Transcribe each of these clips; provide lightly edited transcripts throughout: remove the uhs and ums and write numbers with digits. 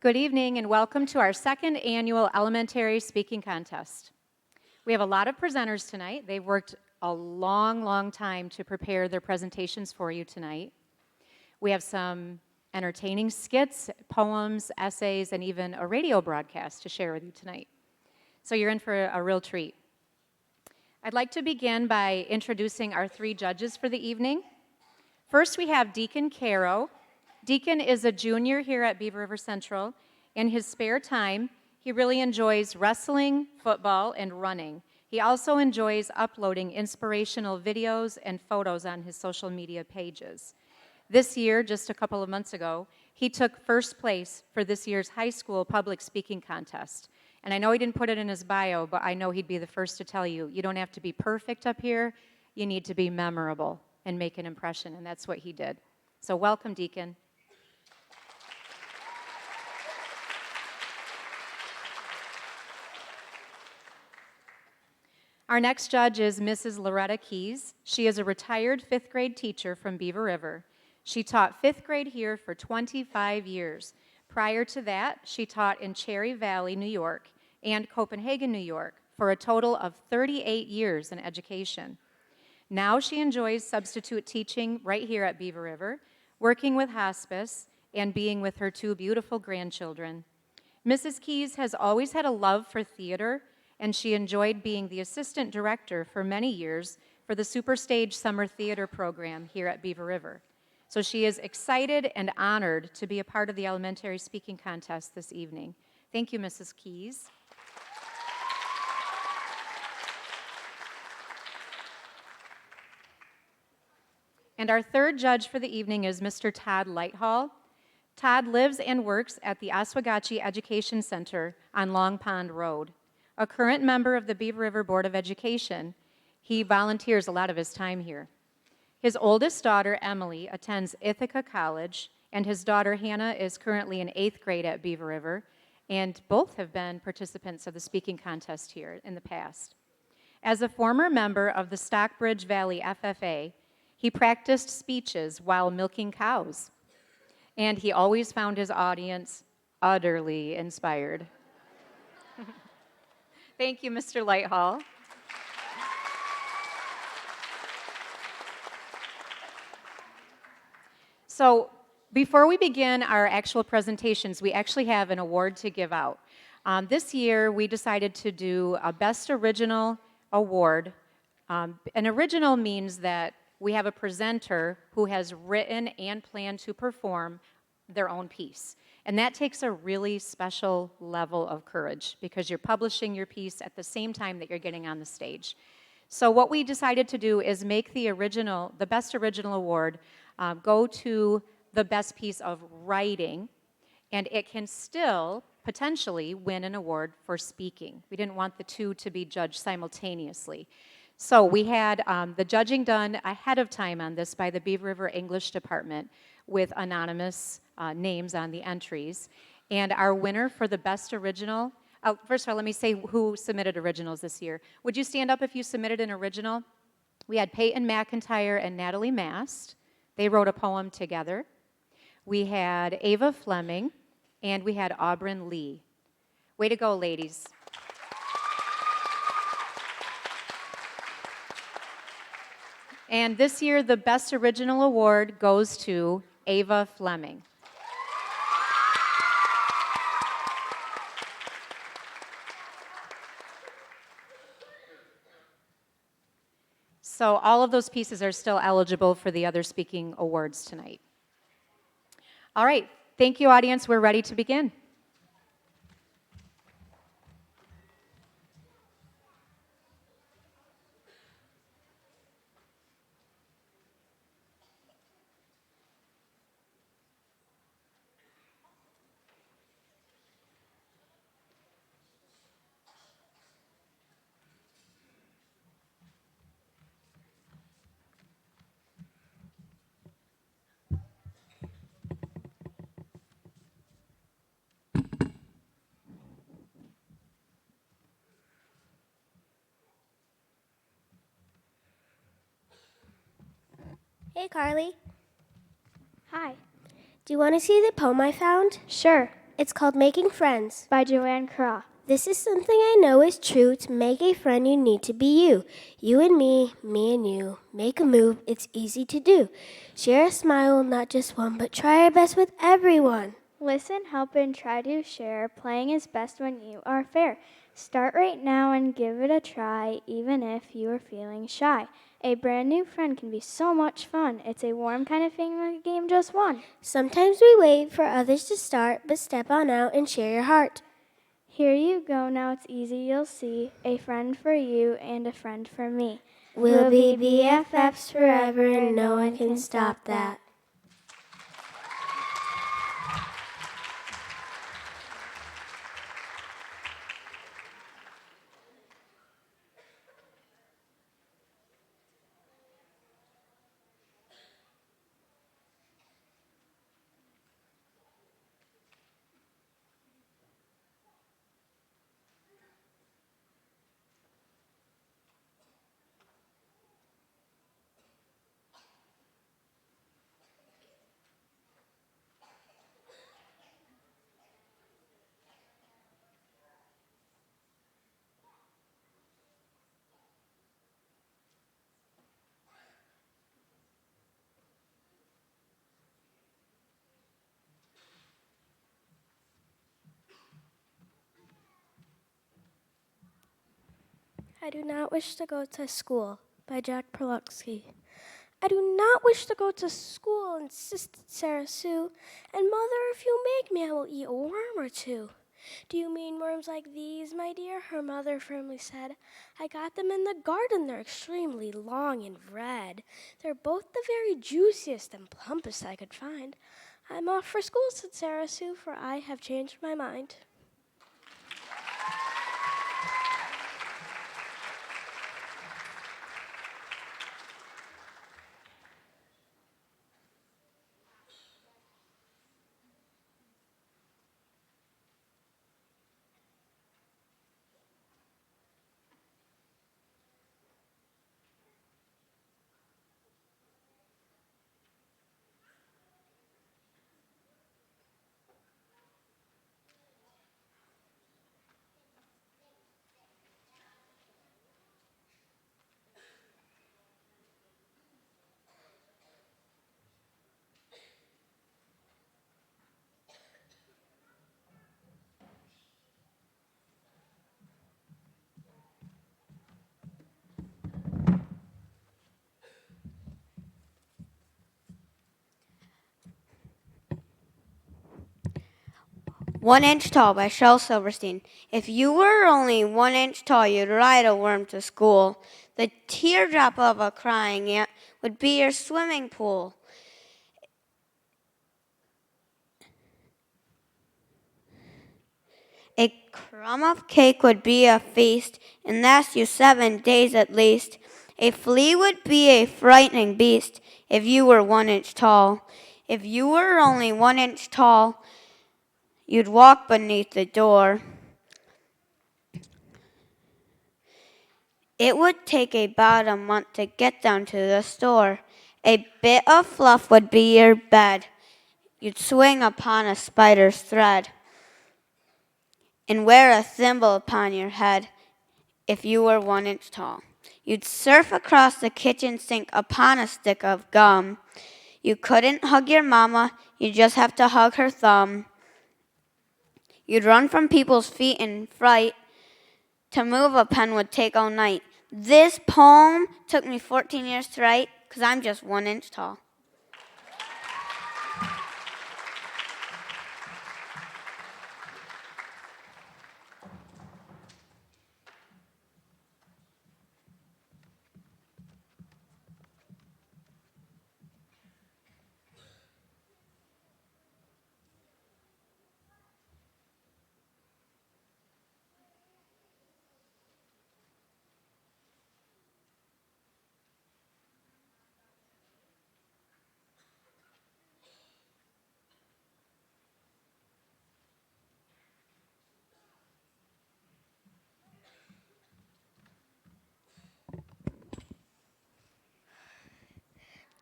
Good evening and welcome to our second annual elementary speaking contest. We have a lot of presenters tonight. They've worked a long time to prepare their presentations for you tonight. We have some entertaining skits, poems, essays, and even a radio broadcast to share with you tonight. So you're in for a real treat. I'd like to begin by introducing our three judges for the evening. First, we have Deacon Caro. Deacon is a junior here at Beaver River Central. In his spare time, he really enjoys wrestling, football, and running. He also enjoys uploading inspirational videos and photos on his social media pages. This year, just a couple of months ago, he took first place for this year's high school public speaking contest. And I know he didn't put it in his bio, but I know he'd be the first to tell you, you don't have to be perfect up here, you need to be memorable and make an impression, and that's what he did. So welcome, Deacon. Our next judge is Mrs. Loretta Keys. She is a retired fifth grade teacher from Beaver River. She taught fifth grade here for 25 years. Prior to that, she taught in Cherry Valley, New York, and Copenhagen, New York, for a total of 38 years in education. Now she enjoys substitute teaching right here at Beaver River, working with hospice, and being with her two beautiful grandchildren. Mrs. Keys has always had a love for theater, and she enjoyed being the assistant director for many years for the Superstage Summer Theater program here at Beaver River. So she is excited and honored to be a part of the elementary speaking contest this evening. Thank you, Mrs. Keys. And our third judge for the evening is Mr. Todd Lighthall. Todd lives and works at the Oswegatchie Education Center on Long Pond Road. A current member of the Beaver River Board of Education, he volunteers a lot of his time here. His oldest daughter, Emily, attends Ithaca College, and his daughter, Hannah, is currently in 8th grade at Beaver River, and both have been participants of the speaking contest here in the past. As a former member of the Stockbridge Valley FFA, he practiced speeches while milking cows, and he always found his audience utterly inspired. Thank you, Mr. Lighthall. So before we begin our actual presentations, we actually have an award to give out. This year, we decided to do a Best Original Award. An original means that we have a presenter who has written and planned to perform their own piece. And that takes a really special level of courage because you're publishing your piece at the same time that you're getting on the stage. So what we decided to do is make the Best Original Award go to the best piece of writing, and it can still potentially win an award for speaking. We didn't want the two to be judged simultaneously. So we had the judging done ahead of time on this by the Beaver River English Department with anonymous names on the entries. And our winner for the Best Original, first of all, let me say who submitted originals this year. Would you stand up if you submitted an original? We had Peyton McIntyre and Natalie Mast. They wrote a poem together. We had Ava Fleming, and we had Aubryn Lee. Way to go, ladies. And this year, the Best Original Award goes to Ava Fleming. So all of those pieces are still eligible for the other speaking awards tonight. All right, thank you, audience. We're ready to begin. Hey, Carly. Hi. Do you want to see the poem I found? Sure. It's called Making Friends. by Joanne Croft. This is something I know is true. To make a friend, you need to be you. You and me and you. Make a move, it's easy to do. Share a smile, not just one, but try our best with everyone. Listen, help, and try to share. Playing is best when you are fair. Start right now and give it a try, even if you are feeling shy. A brand new friend can be so much fun. It's a warm kind of thing like a game just won. Sometimes we wait for others to start, but step on out and share your heart. Here you go, now it's easy, you'll see. A friend for you and a friend for me. We'll be BFFs forever, and no one can stop that. I do not wish to go to school, by Jack Perlutsky. I do not wish to go to school, insisted Sarah Sue. And mother, if you make me, I will eat a worm or two. Do you mean worms like these, my dear? Her mother firmly said. I got them in the garden. They're extremely long and red. They're both the very juiciest and plumpest I could find. I'm off for school, said Sarah Sue, for I have changed my mind. "1 Inch Tall" by Shel Silverstein. If you were only 1 inch tall, you'd ride a worm to school. The teardrop of a crying ant would be your swimming pool. A crumb of cake would be a feast, and last you 7 days at least. A flea would be a frightening beast if you were 1 inch tall. If you were only 1 inch tall, you'd walk beneath the door. It would take about a month to get down to the store. A bit of fluff would be your bed. You'd swing upon a spider's thread and wear a thimble upon your head if you were 1 inch tall. You'd surf across the kitchen sink upon a stick of gum. You couldn't hug your mama, you'd just have to hug her thumb. You'd run from people's feet in fright. To move a pen would take all night. This poem took me 14 years to write because I'm just 1 inch tall.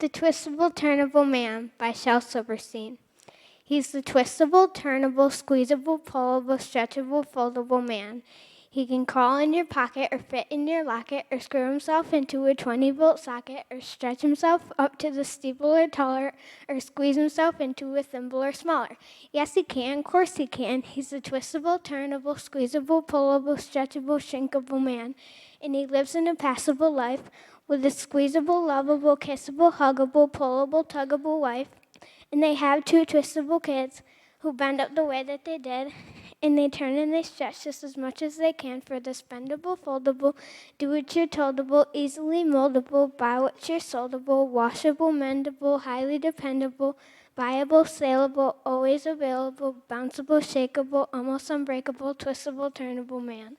The Twistable Turnable Man by Shel Silverstein. He's the twistable, turnable, squeezable, pullable, stretchable, foldable man. He can crawl in your pocket or fit in your locket or screw himself into a 20-volt socket or stretch himself up to the steeple or taller or squeeze himself into a thimble or smaller. Yes, he can. Of course he can. He's a twistable, turnable, squeezable, pullable, stretchable, shrinkable man. And he lives an impassable life with a squeezable, lovable, kissable, huggable, pullable, tuggable wife. And they have 2 twistable kids who bend up the way that they did, and they turn and they stretch just as much as they can for this bendable, foldable, do-what-you're-toldable, easily moldable, buy-what-you're-soldable, washable, mendable, highly dependable, buyable, saleable, always available, bounceable, shakeable, almost unbreakable, twistable, turnable man.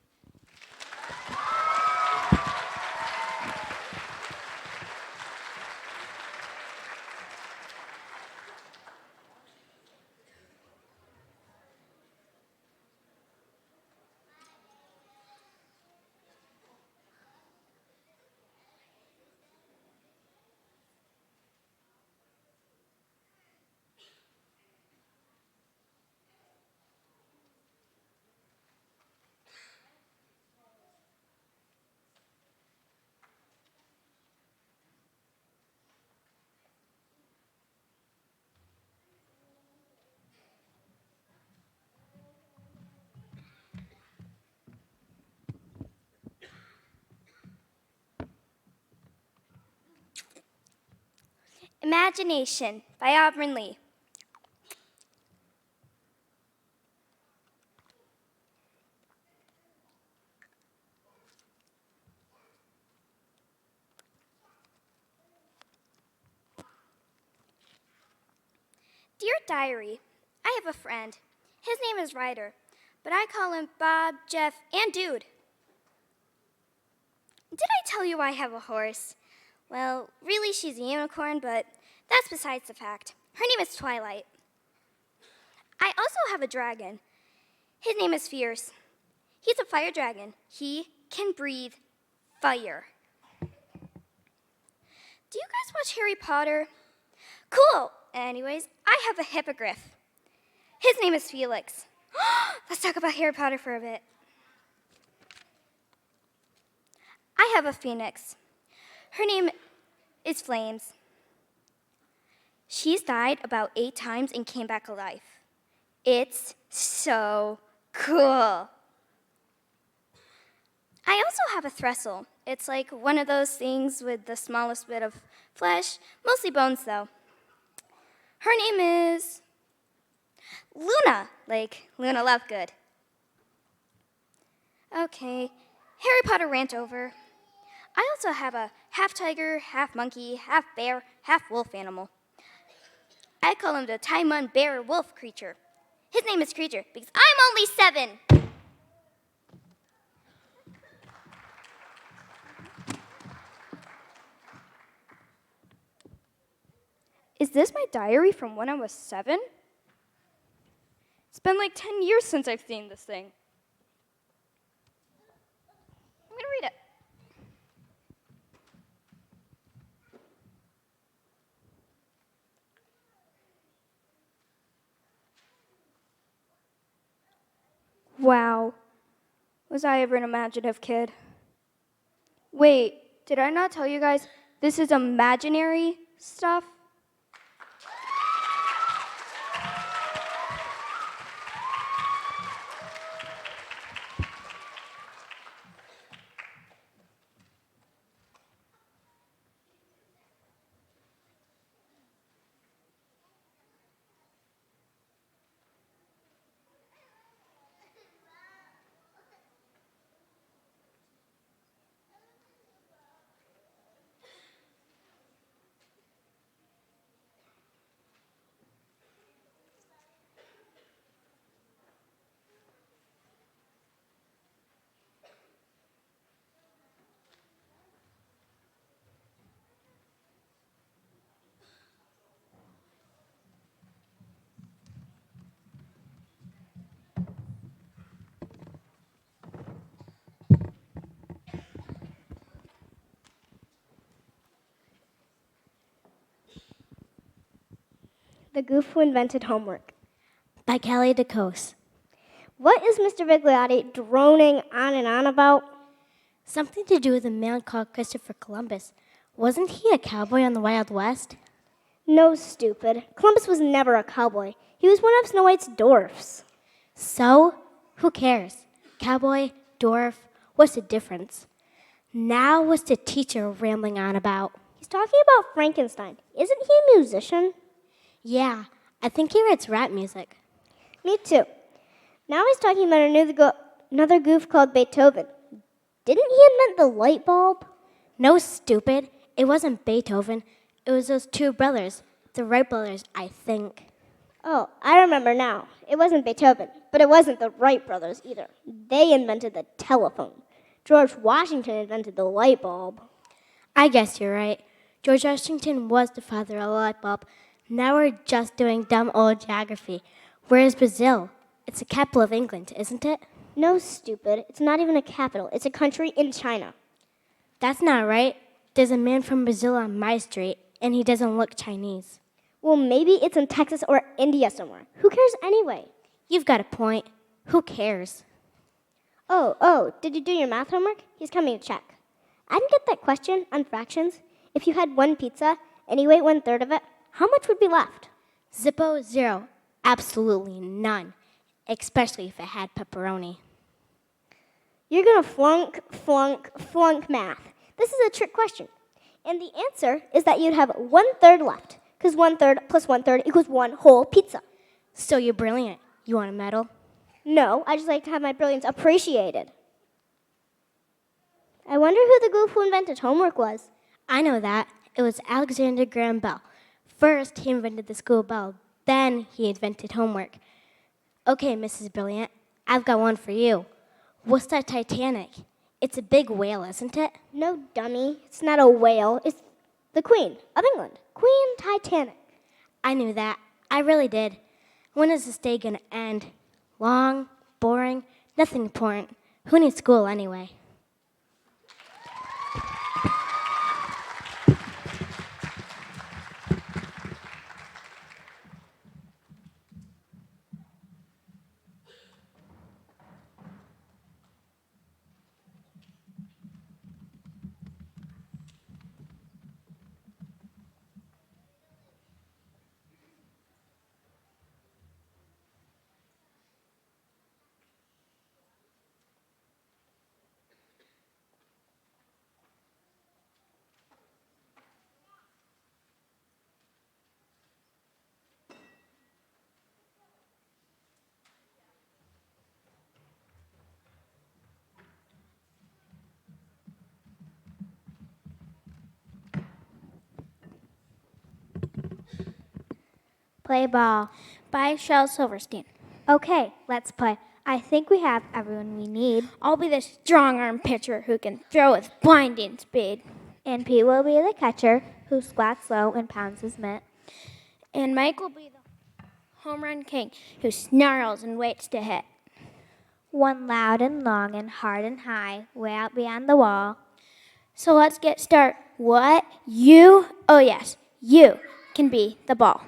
Imagination by Auburn Lee. Dear Diary, I have a friend. His name is Ryder, but I call him Bob, Jeff, and Dude. Did I tell you I have a horse? Well, really, she's a unicorn, but that's besides the fact. Her name is Twilight. I also have a dragon. His name is Fierce. He's a fire dragon. He can breathe fire. Do you guys watch Harry Potter? Cool. Anyways, I have a hippogriff. His name is Felix. Let's talk about Harry Potter for a bit. I have a phoenix. Her name is Flames. She's died about 8 times and came back alive. It's so cool. I also have a trestle. It's like one of those things with the smallest bit of flesh, mostly bones though. Her name is Luna, like Luna Lovegood. Okay, Harry Potter rant over. I also have a half tiger, half monkey, half bear, half wolf animal. I call him the Taimon bear wolf creature. His name is Creature because I'm only 7. Is this my diary from when I was 7? It's been like 10 years since I've seen this thing. I'm gonna read it. Wow, was I ever an imaginative kid? Wait, did I not tell you guys this is imaginary stuff? The goof who invented homework. by Kelly DeCose. What is Mr. Bigliotti droning on and on about? Something to do with a man called Christopher Columbus. Wasn't he a cowboy on the Wild West? No, stupid. Columbus was never a cowboy. He was one of Snow White's dwarfs. So, who cares? Cowboy, dwarf, what's the difference? Now what's the teacher rambling on about? He's talking about Frankenstein. Isn't he a musician? Yeah, I think he writes rap music. Me too. Now he's talking about another goof called Beethoven. Didn't he invent the light bulb? No, stupid. It wasn't Beethoven. It was those two brothers, the Wright brothers, I think. Oh, I remember now. It wasn't Beethoven, but it wasn't the Wright brothers either. They invented the telephone. George Washington invented the light bulb. I guess you're right. George Washington was the father of the light bulb. Now we're just doing dumb old geography. Where is Brazil? It's the capital of England, isn't it? No, stupid. It's not even a capital. It's a country in China. That's not right. There's a man from Brazil on my street, and he doesn't look Chinese. Well, maybe it's in Texas or India somewhere. Who cares anyway? You've got a point. Who cares? Oh, did you do your math homework? He's coming to check. I didn't get that question on fractions. If you had one pizza and you ate 1/3 of it, how much would be left? Zippo, zero. Absolutely none. Especially if it had pepperoni. You're going to flunk math. This is a trick question. And the answer is that you'd have 1/3 left, because 1/3 plus 1/3 equals one whole pizza. So you're brilliant. You want a medal? No, I just like to have my brilliance appreciated. I wonder who the goof who invented homework was. I know that. It was Alexander Graham Bell. First, he invented the school bell. Then he invented homework. Okay, Mrs. Brilliant, I've got one for you. What's that Titanic? It's a big whale, isn't it? No, dummy. It's not a whale. It's the Queen of England. Queen Titanic. I knew that. I really did. When is this day going to end? Long? Boring? Nothing important. Who needs school anyway? Play ball. By Shel Silverstein. Okay, let's play. I think we have everyone we need. I'll be the strong arm pitcher who can throw with blinding speed. And Pete will be the catcher who squats low and pounds his mitt. And Mike will be the home run king who snarls and waits to hit. One loud and long and hard and high, way out beyond the wall. So let's get started. What? You? Oh, yes, you can be the ball.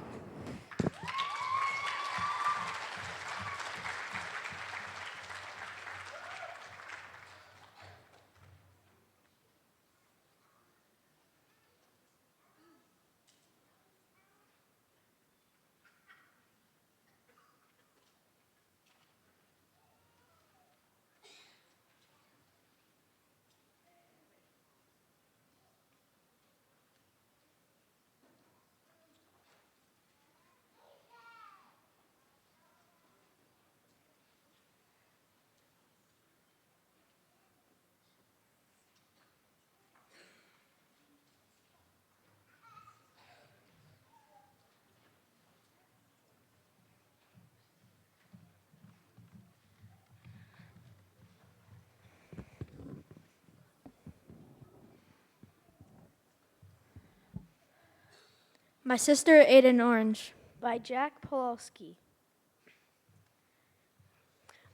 My Sister Ate an Orange. By Jack Pulowski.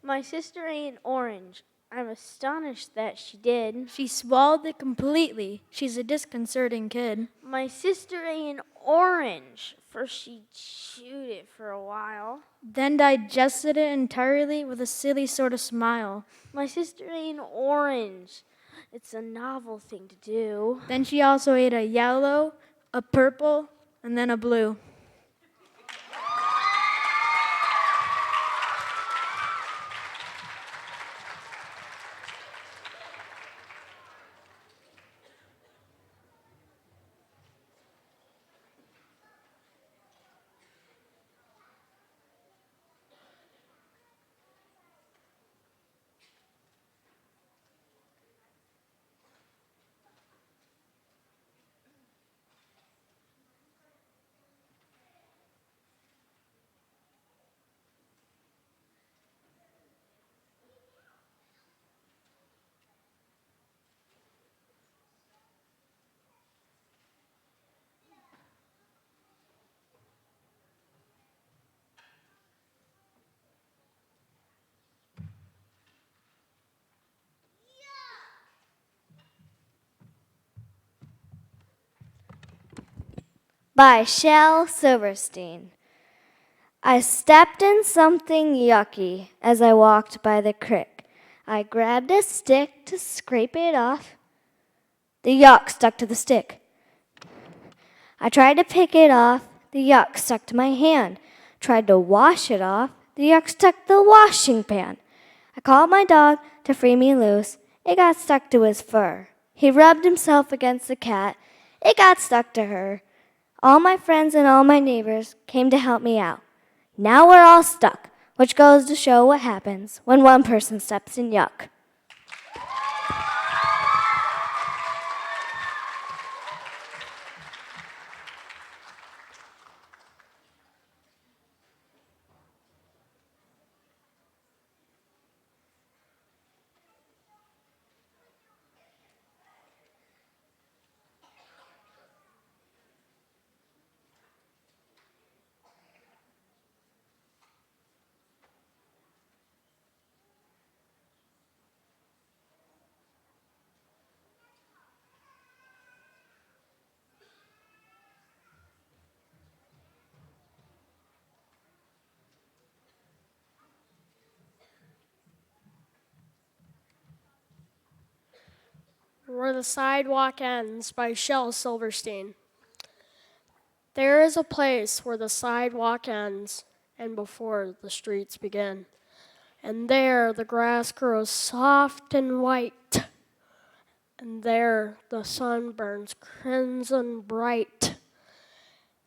My sister ate an orange. I'm astonished that she did. She swallowed it completely. She's a disconcerting kid. My sister ate an orange, for she chewed it for a while. Then digested it entirely with a silly sort of smile. My sister ate an orange. It's a novel thing to do. Then she also ate a yellow, a purple, and then a blue. By Shel Silverstein. I stepped in something yucky as I walked by the creek. I grabbed a stick to scrape it off. The yuck stuck to the stick. I tried to pick it off. The yuck stuck to my hand. Tried to wash it off. The yuck stuck to the washing pan. I called my dog to free me loose. It got stuck to his fur. He rubbed himself against the cat. It got stuck to her. All my friends and all my neighbors came to help me out. Now we're all stuck, which goes to show what happens when one person steps in yuck. Where the Sidewalk Ends by Shel Silverstein. There is a place where the sidewalk ends and before the streets begin. And there the grass grows soft and white. And there the sun burns crimson bright.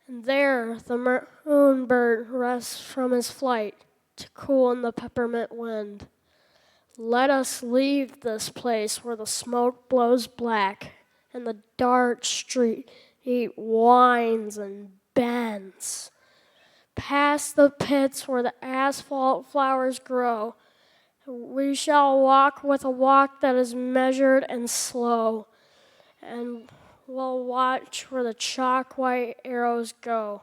And there the moonbird rests from his flight to cool in the peppermint wind. Let us leave this place where the smoke blows black and the dark street winds and bends. Past the pits where the asphalt flowers grow, we shall walk with a walk that is measured and slow, and we'll watch where the chalk white arrows go.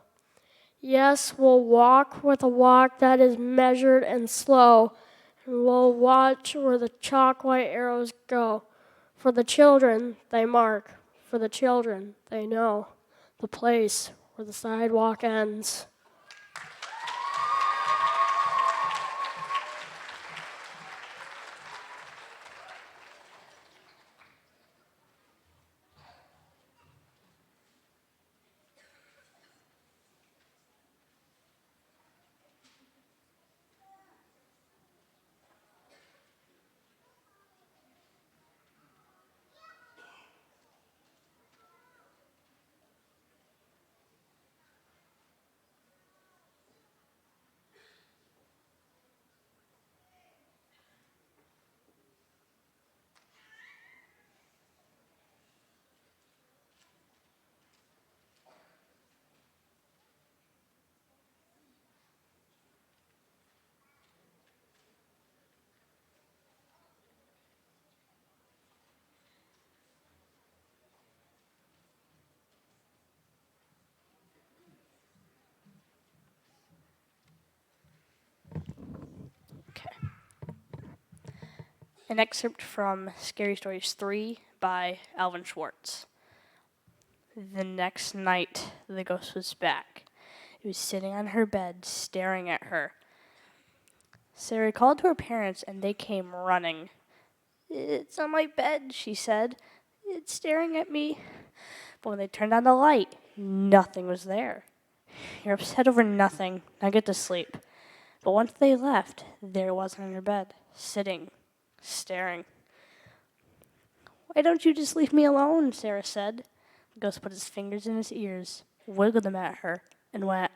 Yes, we'll walk with a walk that is measured and slow, and we'll watch where the chalk white arrows go. For the children they mark, for the children they know, the place where the sidewalk ends. An excerpt from Scary Stories 3 by Alvin Schwartz. The next night, the ghost was back. It was sitting on her bed, staring at her. Sarah called to her parents, and they came running. "It's on my bed," she said. "It's staring at me." But when they turned on the light, nothing was there. "You're upset over nothing. Now get to sleep." But once they left, there it was on her bed, sitting, staring. "Why don't you just leave me alone?" Sarah said. The ghost put his fingers in his ears, wiggled them at her, and went,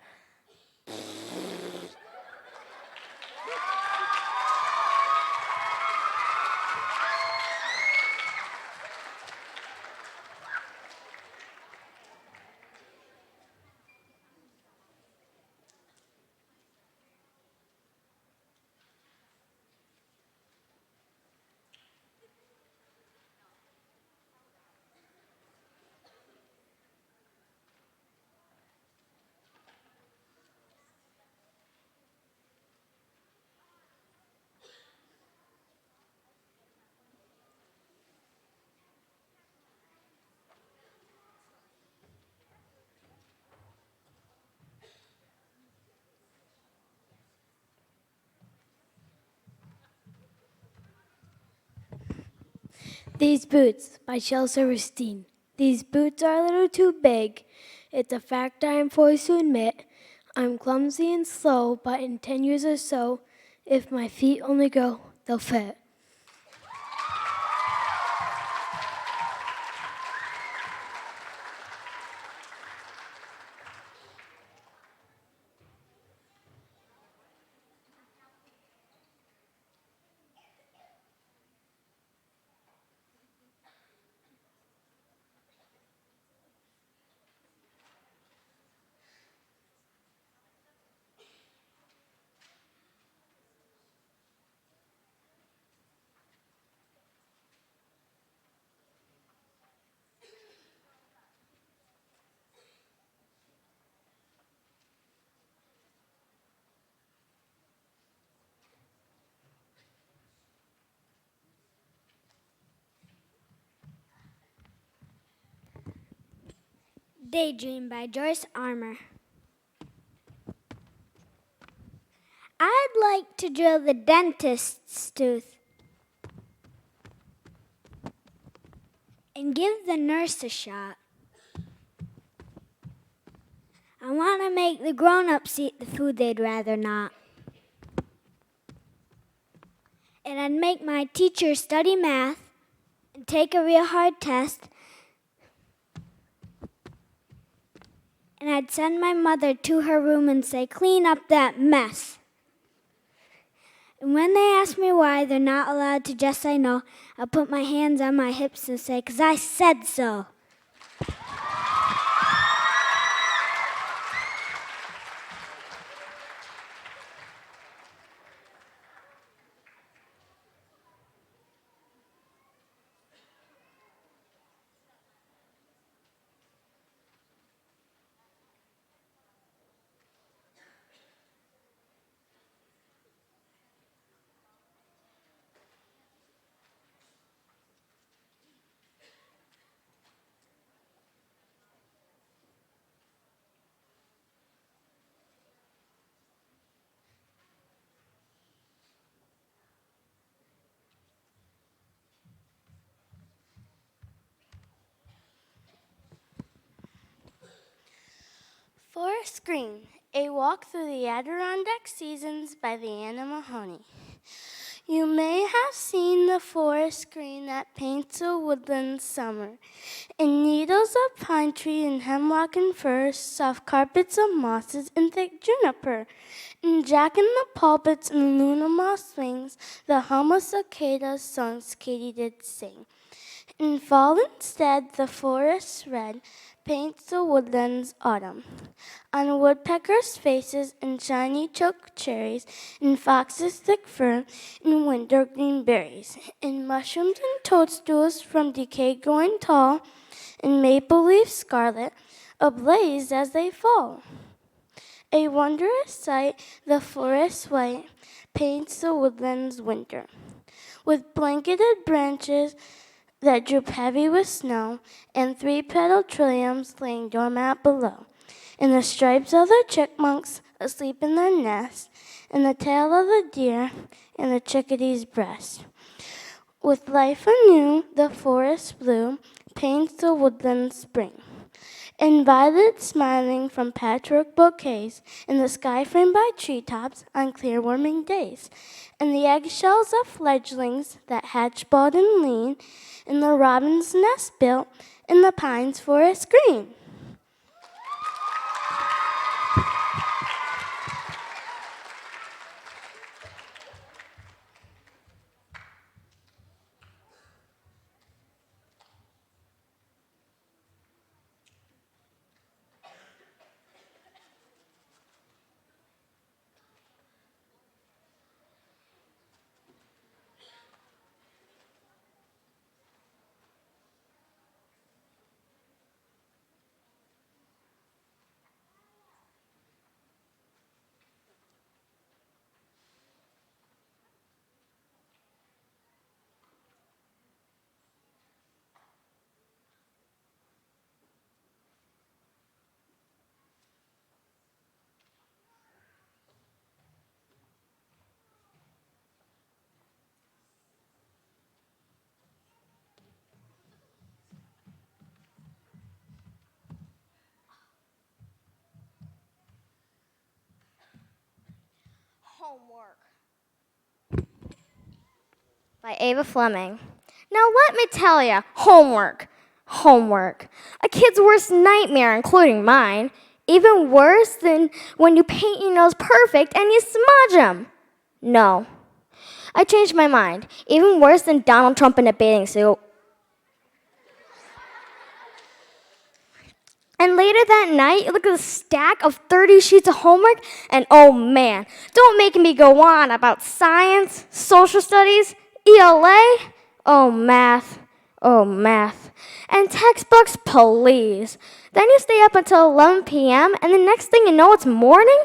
These Boots by Shel Silverstein. These boots are a little too big. It's a fact I am forced to admit. I'm clumsy and slow, but in 10 years or so, if my feet only grow, they'll fit. Daydream by Joyce Armour. I'd like to drill the dentist's tooth and give the nurse a shot. I want to make the grown-ups eat the food they'd rather not. And I'd make my teacher study math and take a real hard test. And I'd send my mother to her room and say, "Clean up that mess." And when they ask me why they're not allowed to just say no, I'll put my hands on my hips and say, "'Cause I said so." Forest Green, A Walk Through the Adirondack Seasons by Leanna Mahoney. You may have seen the forest green that paints a woodland summer, in needles of pine tree and hemlock and fir, soft carpets of mosses and thick juniper, and jack in the pulpits and luna moss swings, the hum of cicadas songs Katy did sing. In fall instead, the forest red paints the woodlands autumn. On woodpeckers' faces and shiny choke cherries, and foxes' thick fur, and wintergreen berries, and mushrooms and toadstools from decay growing tall, and maple leaf scarlet ablaze as they fall. A wondrous sight, the forest white paints the woodlands winter. with blanketed branches that droop heavy with snow, and three-petaled trilliums laying doormat below, and the stripes of the chipmunks asleep in their nest, and the tail of the deer in the chickadee's breast. With life anew, the forest blue paints the woodland spring, and violets smiling from patchwork bouquets, and the sky framed by treetops on clear warming days, and the eggshells of fledglings that hatch bald and lean, and the robin's nest built in the pines forest green. By Ava Fleming. Now let me tell you, homework. Homework. A kid's worst nightmare, including mine. Even worse than when you paint your nose perfect and you smudge them. No. I changed my mind. Even worse than Donald Trump in a bathing suit. And later that night, you look at a stack of 30 sheets of homework, and oh man, don't make me go on about science, social studies, ELA, oh math, and textbooks, please. Then you stay up until 11 p.m., and the next thing you know, it's morning?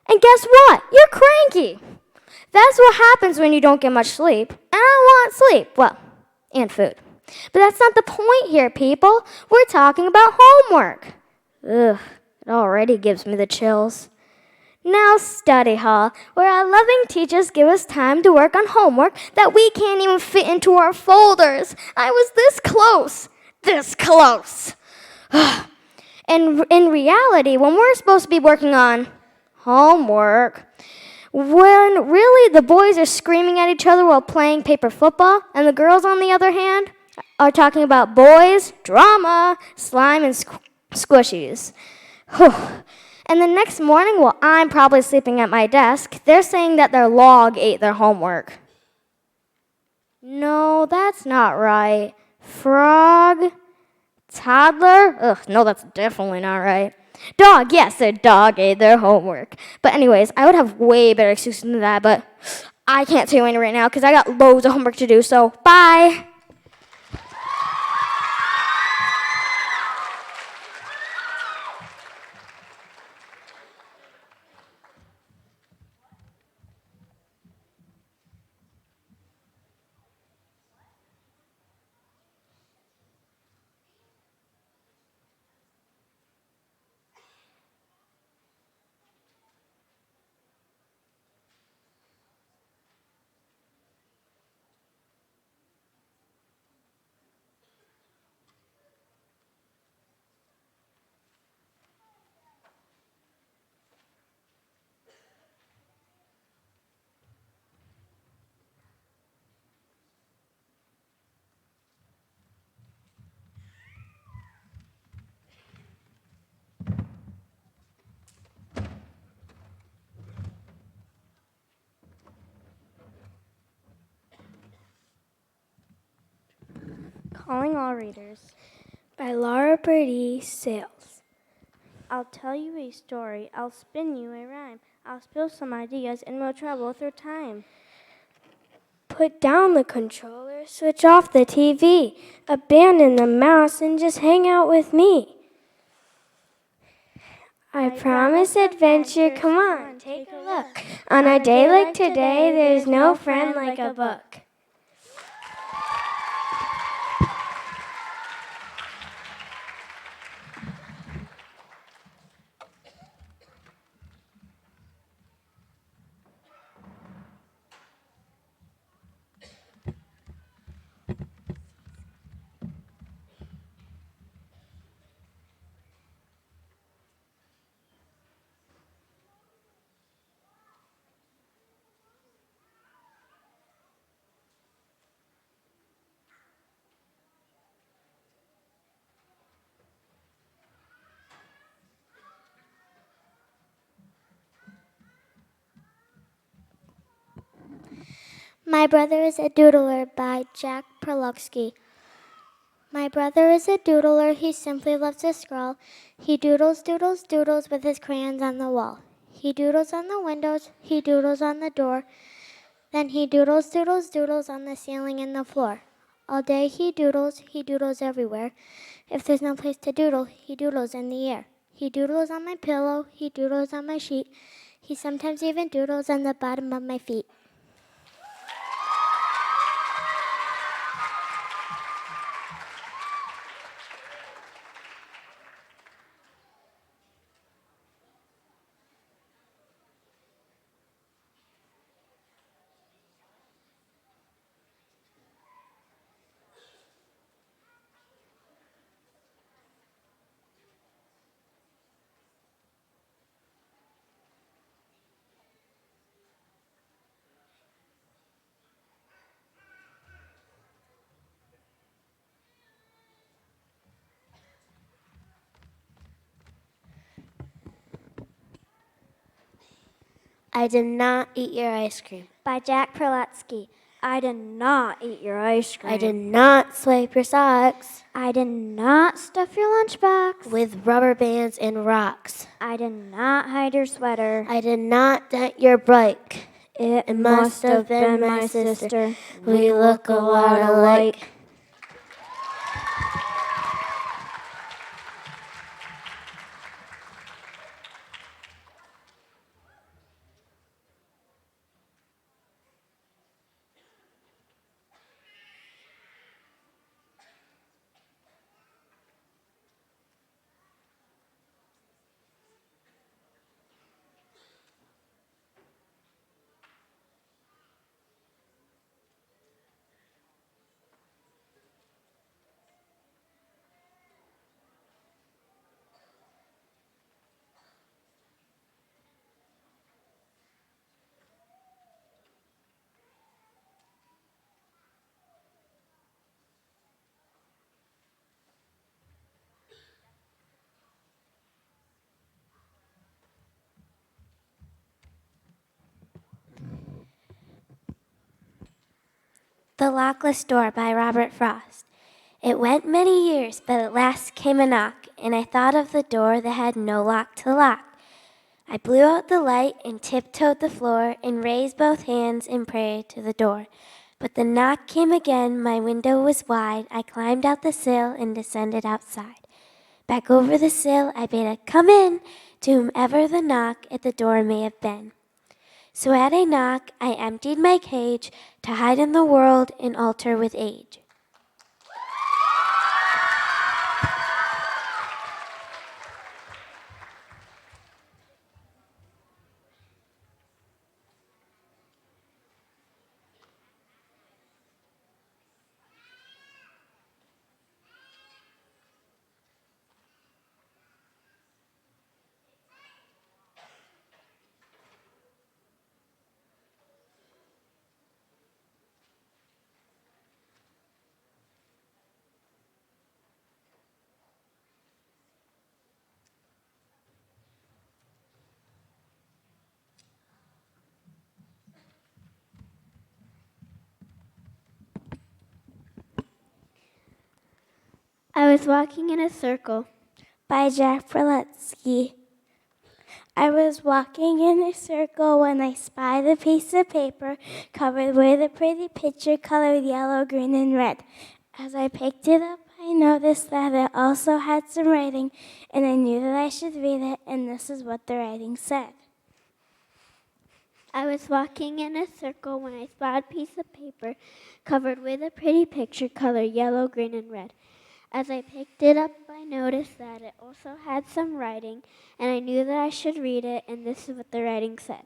And guess what? You're cranky. That's what happens when you don't get much sleep. And I want sleep, well, and food. But that's not the point here, people. We're talking about homework. Ugh, it already gives me the chills. Now study hall, where our loving teachers give us time to work on homework that we can't even fit into our folders. I was this close. This close. And in reality, when we're supposed to be working on homework, when really the boys are screaming at each other while playing paper football, and the girls, on the other hand, are talking about boys, drama, slime, and squishies. And the next morning, while I'm probably sleeping at my desk, they're saying that their log ate their homework. No, that's not right. Frog? Toddler? Ugh, no, that's definitely not right. Dog, yes, their dog ate their homework. But anyways, I would have way better excuses than that, but I can't tell you any right now because I got loads of homework to do, so bye! Calling all readers. By Laura Birdie Sales. I'll tell you a story. I'll spin you a rhyme. I'll spill some ideas and we'll travel through time. Put down the controller, switch off the TV, abandon the mouse, and just hang out with me. I promise adventure, come on, take a look. On a day like today, there's no friend like a book. My Brother is a Doodler by Jack Perluxky. My brother is a doodler, he simply loves to scrawl. He doodles, doodles, doodles with his crayons on the wall. He doodles on the windows, he doodles on the door. Then he doodles, doodles, doodles on the ceiling and the floor. All day he doodles everywhere. If there's no place to doodle, he doodles in the air. He doodles on my pillow, he doodles on my sheet. He sometimes even doodles on the bottom of my feet. I did not eat your ice cream. By Jack Perlutsky. I did not eat your ice cream. I did not swipe your socks I did not stuff your lunchbox. with rubber bands and rocks. I did not hide your sweater. I did not dent your bike. It must have been my sister. We look a lot alike. The Lockless Door by Robert Frost. It went many years, but at last came a knock, and I thought of the door that had no lock to lock. I blew out the light and tiptoed the floor and raised both hands and prayed to the door. But the knock came again, my window was wide. I climbed out the sill and descended outside. Back over the sill I bade a "Come in" to whomever the knock at the door may have been. So at a knock I emptied my cage to hide in the world and alter with age. I was walking in a circle by Jack Perlutsky. I was walking in a circle when I spied a piece of paper covered with a pretty picture colored yellow, green, and red. As I picked it up, I noticed that it also had some writing, and I knew that I should read it, and this is what the writing said. I was walking in a circle when I spotted a piece of paper covered with a pretty picture colored yellow, green, and red. As I picked it up, I noticed that it also had some writing, and I knew that I should read it, and this is what the writing said.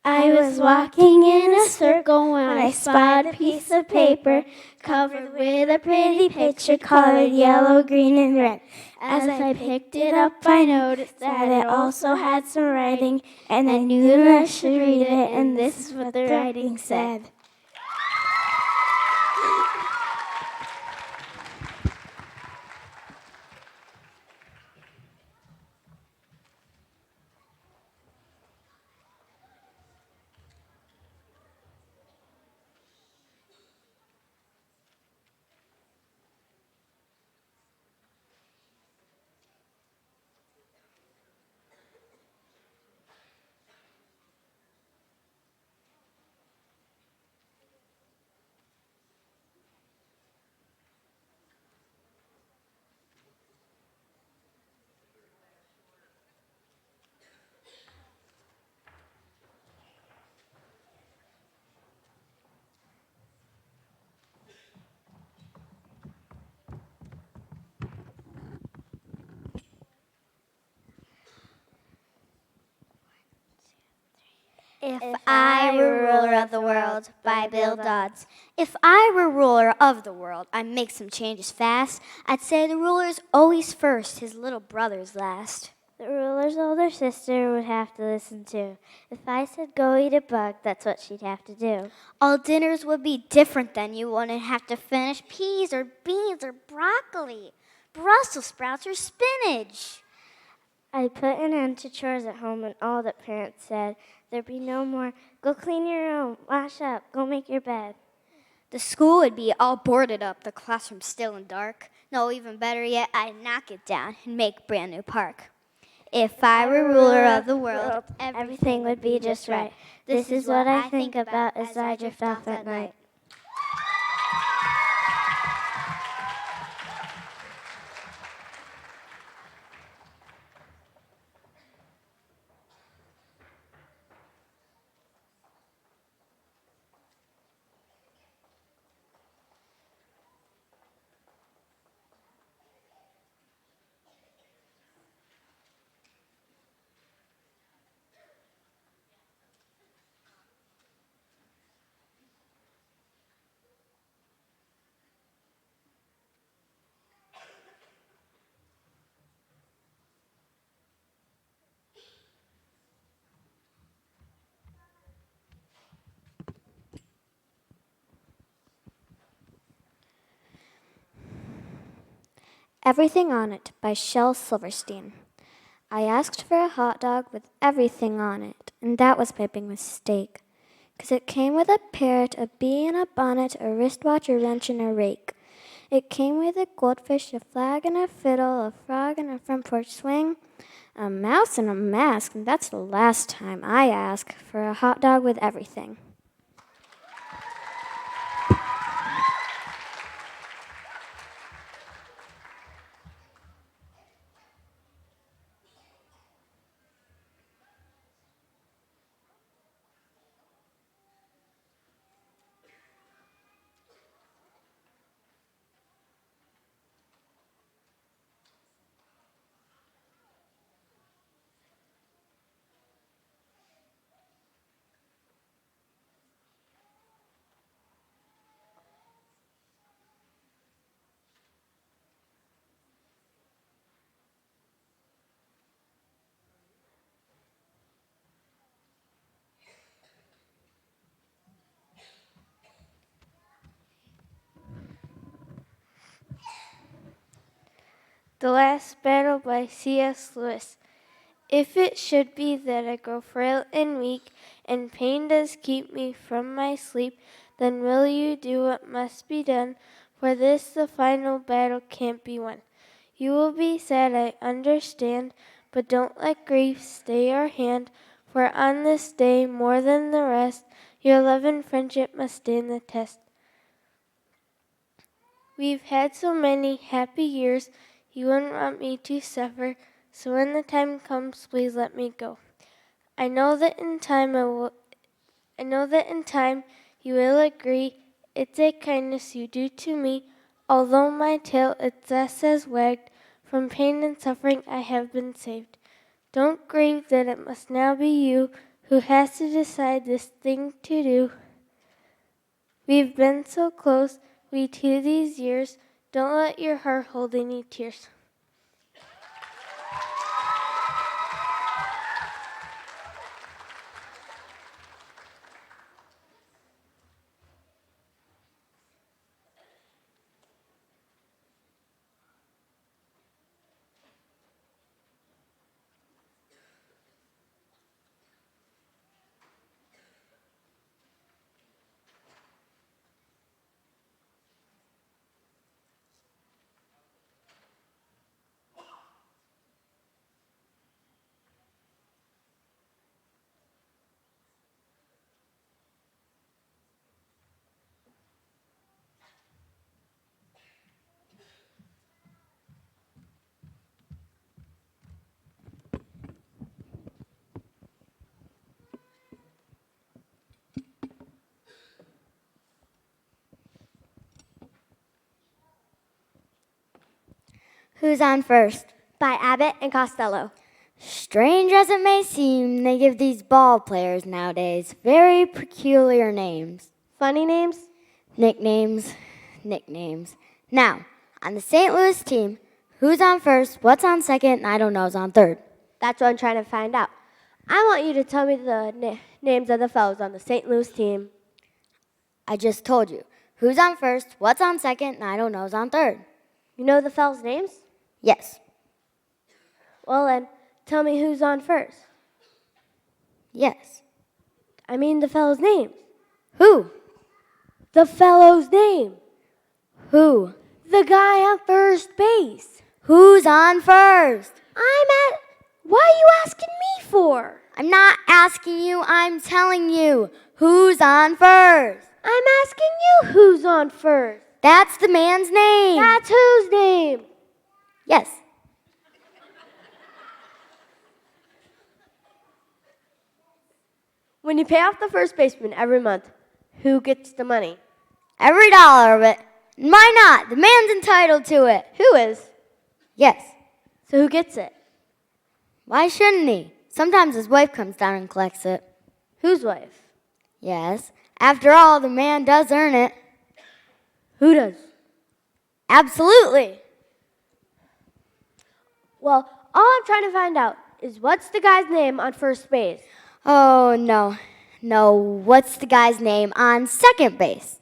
I was walking in a circle when I spotted a piece of paper covered with a pretty picture colored yellow, green, and red. As I picked it up, I noticed that it also had some writing, and I knew that I should read it, and this is what the writing said. If I were ruler of the world, by Bill Dodds. If I were ruler of the world, I'd make some changes fast. I'd say the ruler's always first, his little brother's last. The ruler's older sister would have to listen too. If I said go eat a bug, that's what she'd have to do. All dinners would be different then. You wouldn't have to finish peas or beans or broccoli, Brussels sprouts or spinach. I'd put an end to chores at home and all that parents said. There'd be no more, go clean your room, wash up, go make your bed. The school would be all boarded up, the classroom still and dark. No, even better yet, I'd knock it down and make a brand new park. If I were ruler of the world, Everything would be just right. This is what I think about as I drift off at night. Everything on It by Shel Silverstein. I asked for a hot dog with everything on it, and that was my big mistake. 'Cause it came with a parrot, a bee in a bonnet, a wristwatch, a wrench, and a rake. It came with a goldfish, a flag, and a fiddle, a frog, and a front porch swing, a mouse, and a mask, and that's the last time I ask for a hot dog with everything. The Last Battle by C.S. Lewis. If it should be that I grow frail and weak, and pain does keep me from my sleep, then will you do what must be done, for this the final battle can't be won. You will be sad, I understand, but don't let grief stay your hand, for on this day, more than the rest, your love and friendship must stand the test. We've had so many happy years, you wouldn't want me to suffer, so when the time comes, please let me go. I know that in time you will agree, it's a kindness you do to me, although my tail its thus has wagged, from pain and suffering I have been saved. Don't grieve that it must now be you who has to decide this thing to do. We've been so close, we two these years, don't let your heart hold any tears. Who's on First? By Abbott and Costello. Strange as it may seem, they give these ball players nowadays very peculiar names. Funny names? Nicknames. Now, on the St. Louis team, who's on first, what's on second, and I don't know's on third? That's what I'm trying to find out. I want you to tell me the names of the fellows on the St. Louis team. I just told you. Who's on first, what's on second, and I don't know's on third. You know the fellows' names? Yes. Well, then, tell me who's on first. Yes. I mean the fellow's name. Who? The fellow's name. Who? The guy on first base. Who's on first? What are you asking me for? I'm not asking you, I'm telling you. Who's on first? I'm asking you who's on first. That's the man's name. That's whose name? Yes. When you pay off the first baseman every month, who gets the money? Every dollar of it. Why not? The man's entitled to it. Who is? Yes. So who gets it? Why shouldn't he? Sometimes his wife comes down and collects it. Whose wife? Yes. After all, the man does earn it. Who does? Absolutely. Well, all I'm trying to find out is what's the guy's name on first base? Oh, no. No, what's the guy's name on second base?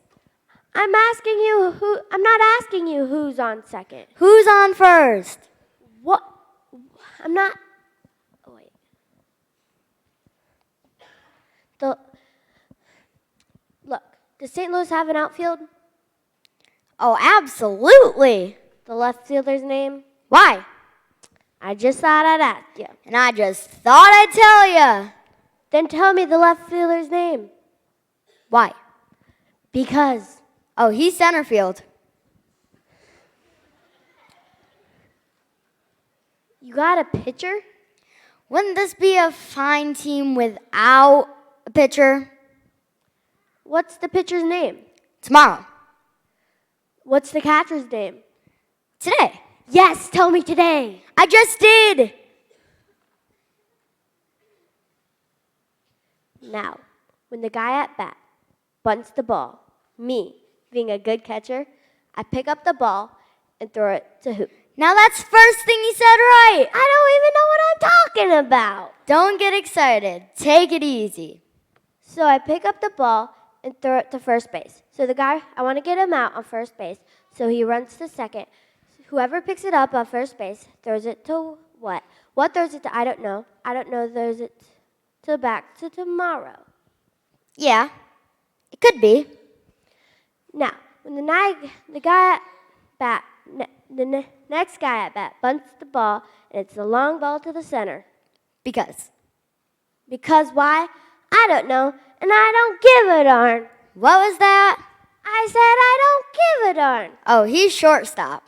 I'm not asking you who's on second. Who's on first? What? I'm not. Oh, wait. Look, does St. Louis have an outfield? Oh, absolutely. The left fielder's name? Why? I just thought I'd ask you. And I just thought I'd tell you. Then tell me the left fielder's name. Why? Because. Oh, he's center field. You got a pitcher? Wouldn't this be a fine team without a pitcher? What's the pitcher's name? Tomorrow. What's the catcher's name? Today. Yes, tell me today. I just did. Now, when the guy at bat bunts the ball, me, being a good catcher, I pick up the ball and throw it to who? Now that's first thing he said right. I don't even know what I'm talking about. Don't get excited. Take it easy. So I pick up the ball and throw it to first base. So the guy, I want to get him out on first base, so he runs to second. Whoever picks it up on first base throws it to what? What throws it to? I don't know. I don't know. Throws it to back to tomorrow. Yeah, it could be. Now, when the guy at bat, the next guy at bat bunts the ball, and it's a long ball to the center. Because? Because why? I don't know, and I don't give a darn. What was that? I said I don't give a darn. Oh, he's shortstop.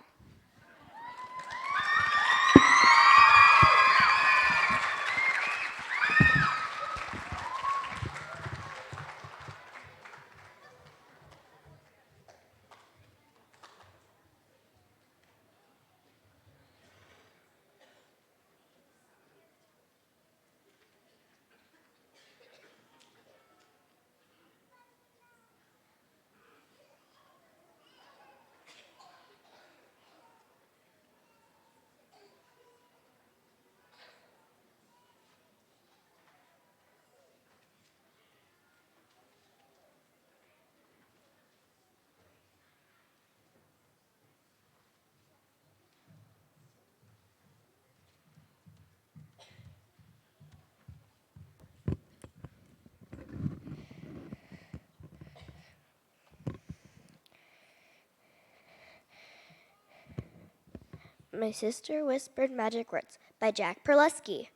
My Sister Whispered Magic Words by Jack Perleski.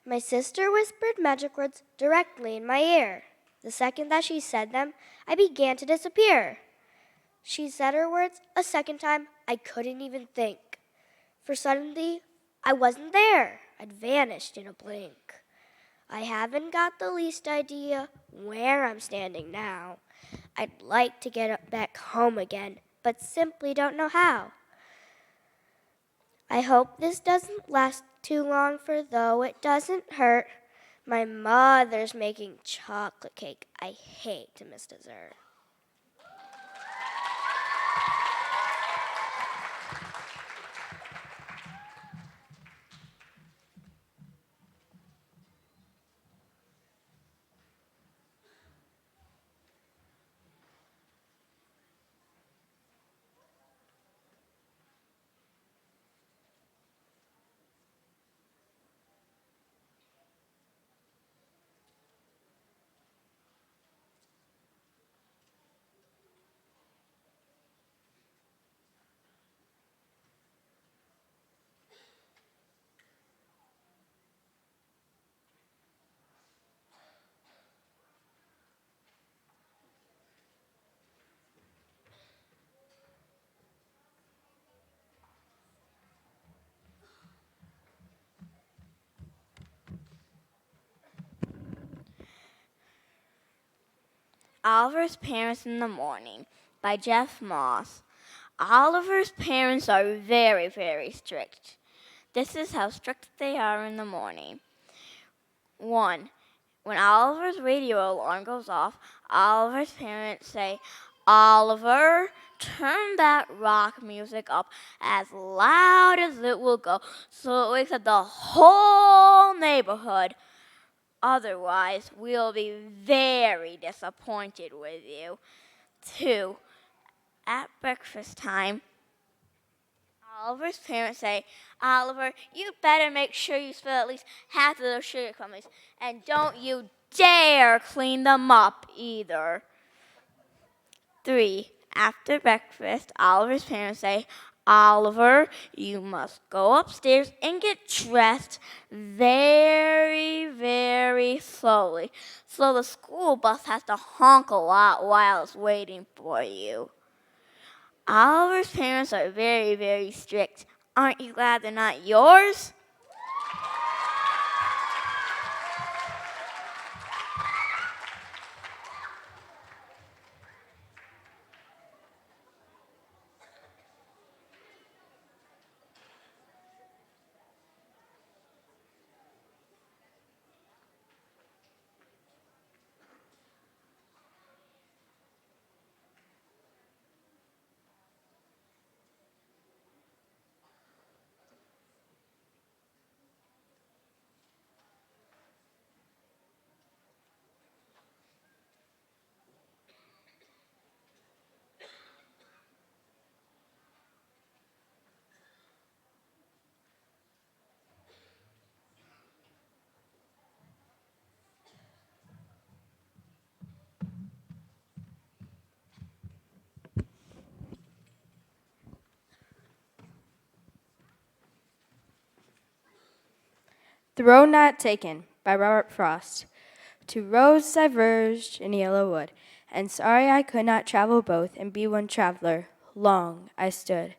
My sister whispered magic words directly in my ear. The second that she said them, I began to disappear. She said her words a second time, I couldn't even think. For suddenly, I wasn't there. I'd vanished in a blink. I haven't got the least idea where I'm standing now. I'd like to get back home again, but simply don't know how. I hope this doesn't last too long, for though it doesn't hurt, my mother's making chocolate cake. I hate to miss dessert. Oliver's Parents in the Morning by Jeff Moss. Oliver's parents are very, very strict. This is how strict they are in the morning. 1. When Oliver's radio alarm goes off, Oliver's parents say, "Oliver, turn that rock music up as loud as it will go so it wakes up the whole neighborhood. Otherwise, we'll be very disappointed with you." 2. At breakfast time, Oliver's parents say, "Oliver, you better make sure you spill at least half of those sugar cookies, and don't you dare clean them up either." 3. After breakfast, Oliver's parents say, "Oliver, you must go upstairs and get dressed very, very slowly, so the school bus has to honk a lot while it's waiting for you." Oliver's parents are very, very strict. Aren't you glad they're not yours? The Road Not Taken by Robert Frost. Two roads diverged in yellow wood, and sorry I could not travel both and be one traveler. Long I stood,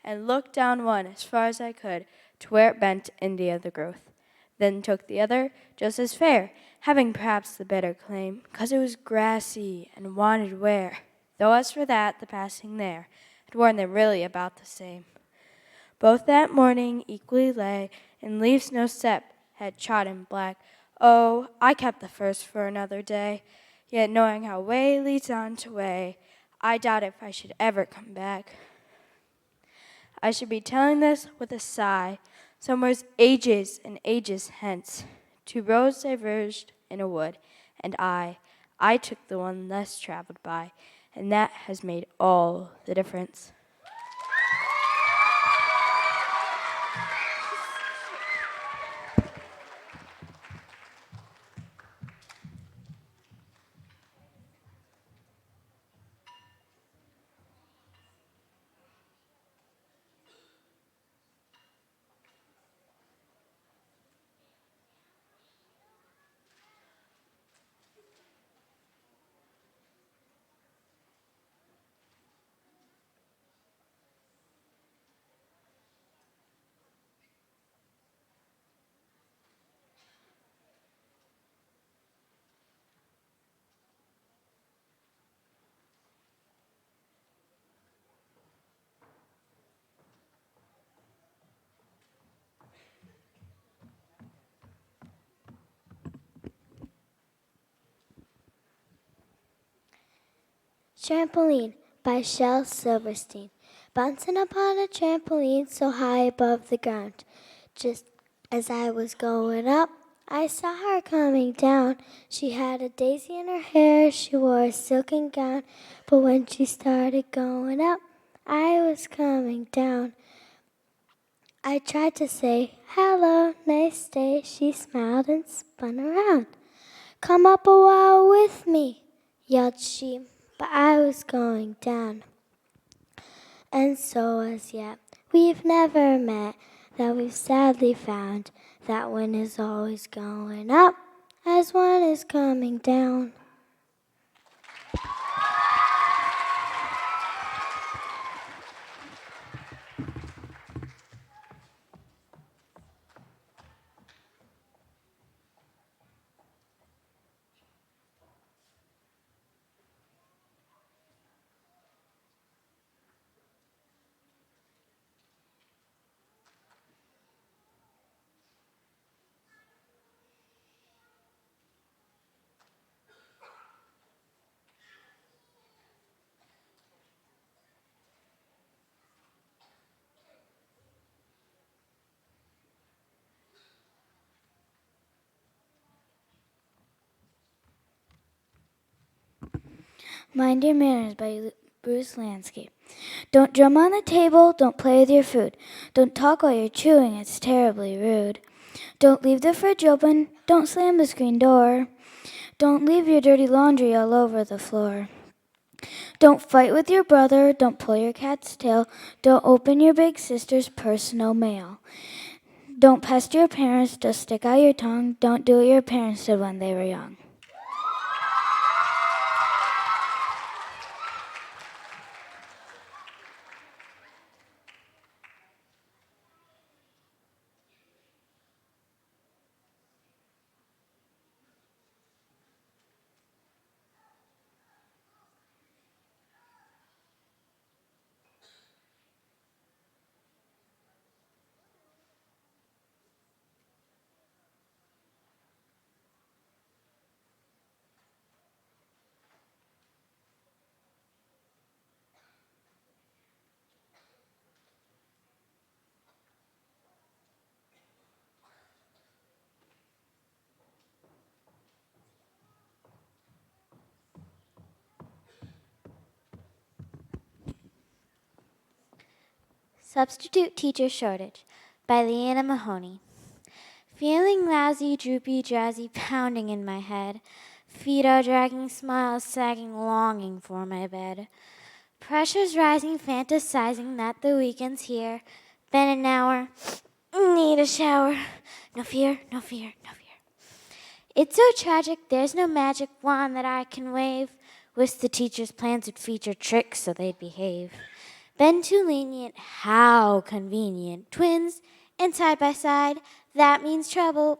and looked down one as far as I could, to where it bent in the other growth. Then took the other, just as fair, having perhaps the better claim, 'cause it was grassy and wanted wear, though as for that, the passing there had worn them really about the same. Both that morning equally lay, in leaves no step had trodden black. Oh, I kept the first for another day, yet knowing how way leads on to way, I doubt if I should ever come back. I should be telling this with a sigh, somewheres ages and ages hence. Two roads diverged in a wood, and I took the one less traveled by, and that has made all the difference. Trampoline by Shel Silverstein. Bouncing upon a trampoline so high above the ground. Just as I was going up, I saw her coming down. She had a daisy in her hair, she wore a silken gown. But when she started going up, I was coming down. I tried to say, hello, nice day. She smiled and spun around. Come up a while with me, yelled she, but I was going down. And so as yet, we've never met, that we've sadly found that one is always going up as one is coming down. Mind Your Manners by Bruce Lansky. Don't drum on the table, don't play with your food. Don't talk while you're chewing, it's terribly rude. Don't leave the fridge open, don't slam the screen door. Don't leave your dirty laundry all over the floor. Don't fight with your brother, don't pull your cat's tail. Don't open your big sister's personal mail. Don't pester your parents, just stick out your tongue. Don't do what your parents did when they were young. Substitute Teacher Shortage by Leanna Mahoney. Feeling lousy, droopy, drowsy, pounding in my head. Feet are dragging, smiles sagging, longing for my bed. Pressure's rising, fantasizing that the weekend's here. Been an hour, need a shower. No fear, no fear, no fear. It's so tragic, there's no magic wand that I can wave. Wish the teacher's plans would feature tricks so they'd behave. Been too lenient, how convenient. Twins and side by side, that means trouble.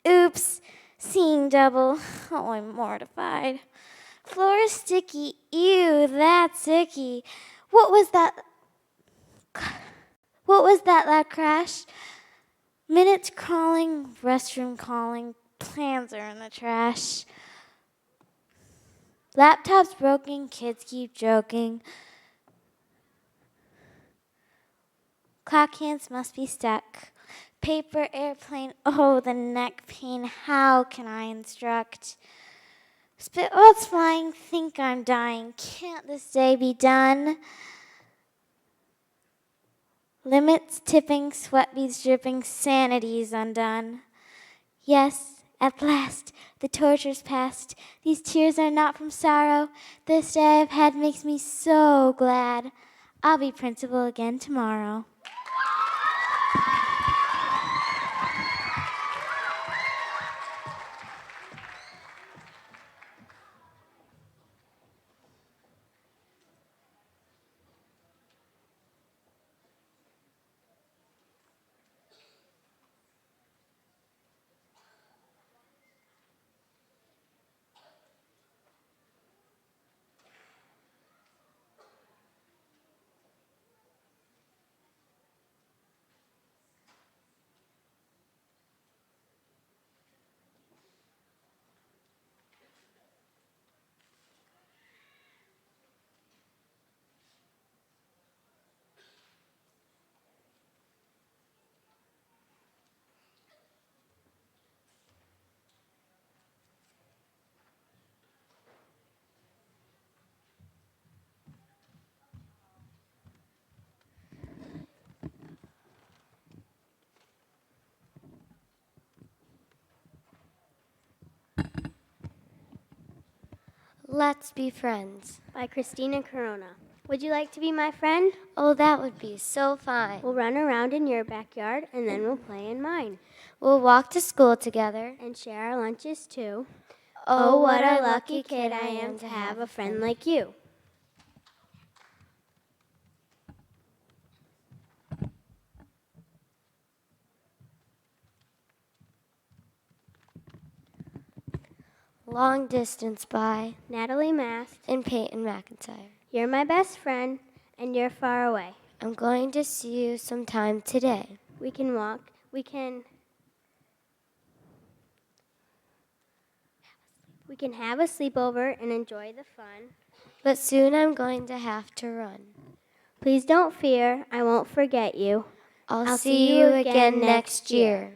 Oops, seeing double, oh, I'm mortified. Floor is sticky, ew, that's icky. What was that loud crash? Minutes crawling, restroom calling, plans are in the trash. Laptop's broken, kids keep joking. Clock hands must be stuck. Paper airplane, oh, the neck pain, how can I instruct? Spitballs flying, think I'm dying, can't this day be done? Limits tipping, sweat beads dripping, sanity's undone. Yes, at last, the torture's past. These tears are not from sorrow. This day I've had makes me so glad. I'll be principal again tomorrow. Let's Be Friends by Christina Corona. Would you like to be my friend? Oh, that would be so fun. We'll run around in your backyard and then we'll play in mine. We'll walk to school together and share our lunches too. Oh, what a lucky kid I am to have a friend like you. Long Distance by Natalie Mast and Peyton McIntyre. You're my best friend, and you're far away. I'm going to see you sometime today. We can walk. We can have a sleepover and enjoy the fun. But soon I'm going to have to run. Please don't fear. I won't forget you. I'll see you again next year.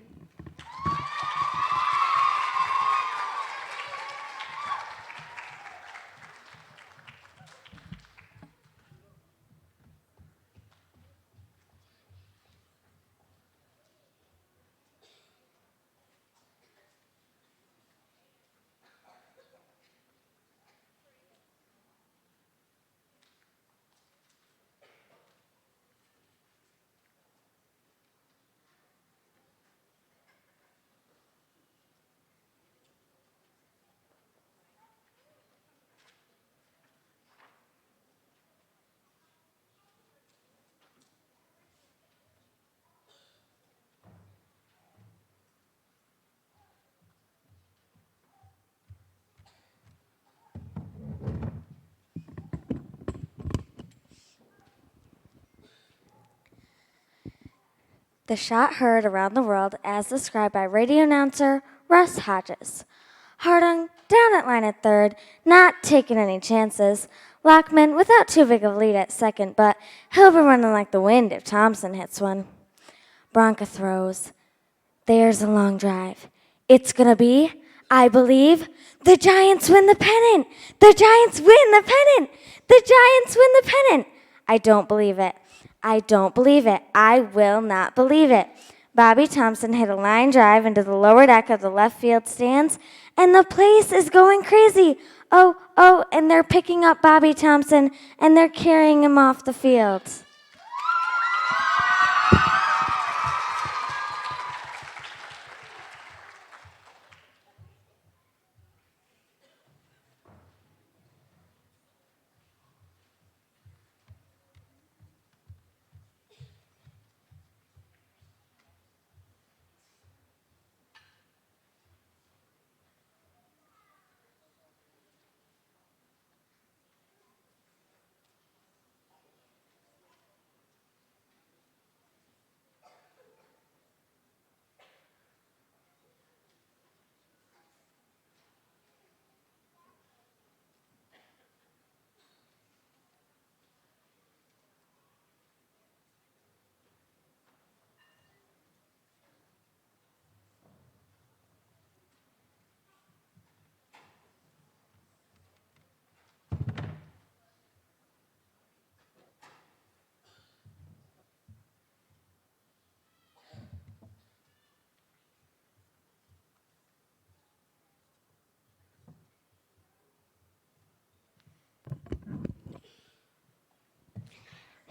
The shot heard around the world as described by radio announcer Russ Hodges. Harding down at line at third, not taking any chances. Lockman without too big of a lead at second, but he'll be running like the wind if Thompson hits one. Bronca throws. There's a long drive. It's gonna be, I believe, the Giants win the pennant. The Giants win the pennant. The Giants win the pennant. I don't believe it. I don't believe it. I will not believe it. Bobby Thompson hit a line drive into the lower deck of the left field stands, and the place is going crazy. Oh, and they're picking up Bobby Thompson, and they're carrying him off the field.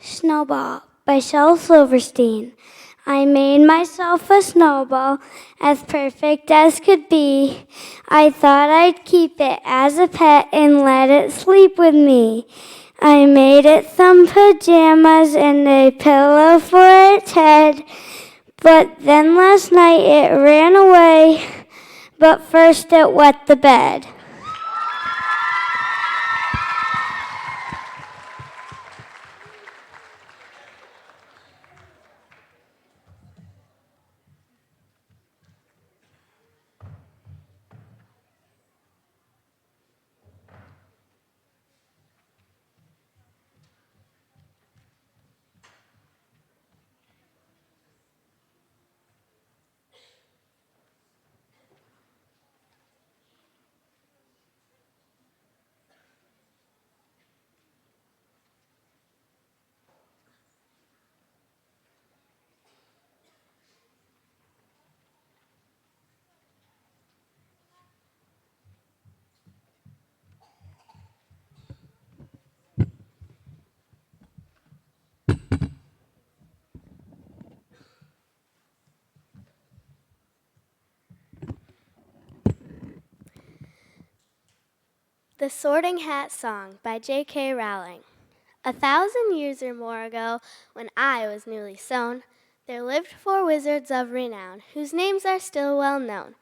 Snowball by Shel Silverstein. I made myself a snowball as perfect as could be. I thought I'd keep it as a pet and let it sleep with me. I made it some pajamas and a pillow for its head. But then last night it ran away, but first it wet the bed. The Sorting Hat Song by J.K. Rowling. 1,000 years or more ago, when I was newly sown, there lived 4 wizards of renown, whose names are still well known.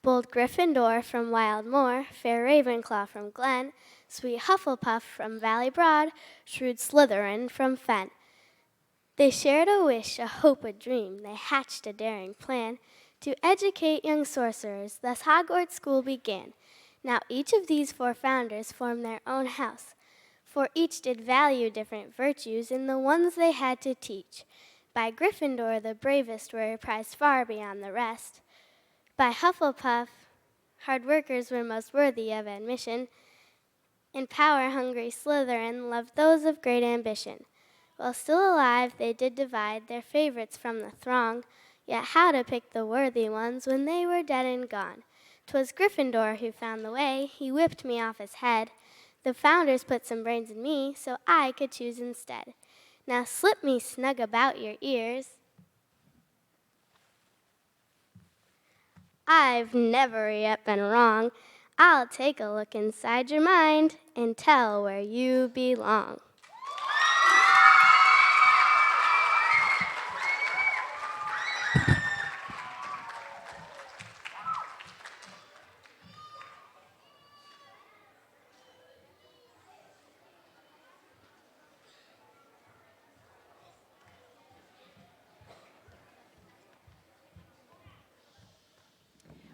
Bold Gryffindor from Wild Moor, fair Ravenclaw from Glen, sweet Hufflepuff from Valley Broad, shrewd Slytherin from Fen. They shared a wish, a hope, a dream. They hatched a daring plan to educate young sorcerers. Thus Hogwarts School began. Now each of these 4 founders formed their own house, for each did value different virtues in the ones they had to teach. By Gryffindor the bravest were prized far beyond the rest. By Hufflepuff, hard workers were most worthy of admission, and power-hungry Slytherin loved those of great ambition. While still alive, they did divide their favorites from the throng, yet how to pick the worthy ones when they were dead and gone? 'Twas Gryffindor who found the way, he whipped me off his head. The founders put some brains in me, so I could choose instead. Now slip me snug about your ears. I've never yet been wrong. I'll take a look inside your mind and tell where you belong.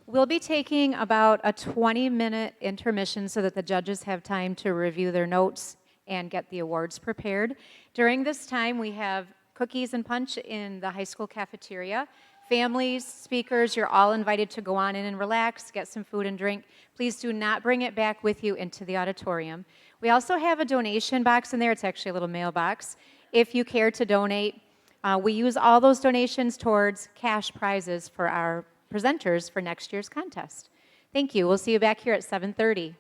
We'll be taking about a 20-minute intermission so that the judges have time to review their notes and get the awards prepared. During this time, we have cookies and punch in the high school cafeteria. Families, speakers, you're all invited to go on in and relax, get some food and drink. Please do not bring it back with you into the auditorium. We also have a donation box in there. It's actually a little mailbox. If you care to donate, we use all those donations towards cash prizes for our presenters for next year's contest. Thank you. We'll see you back here at 7:30.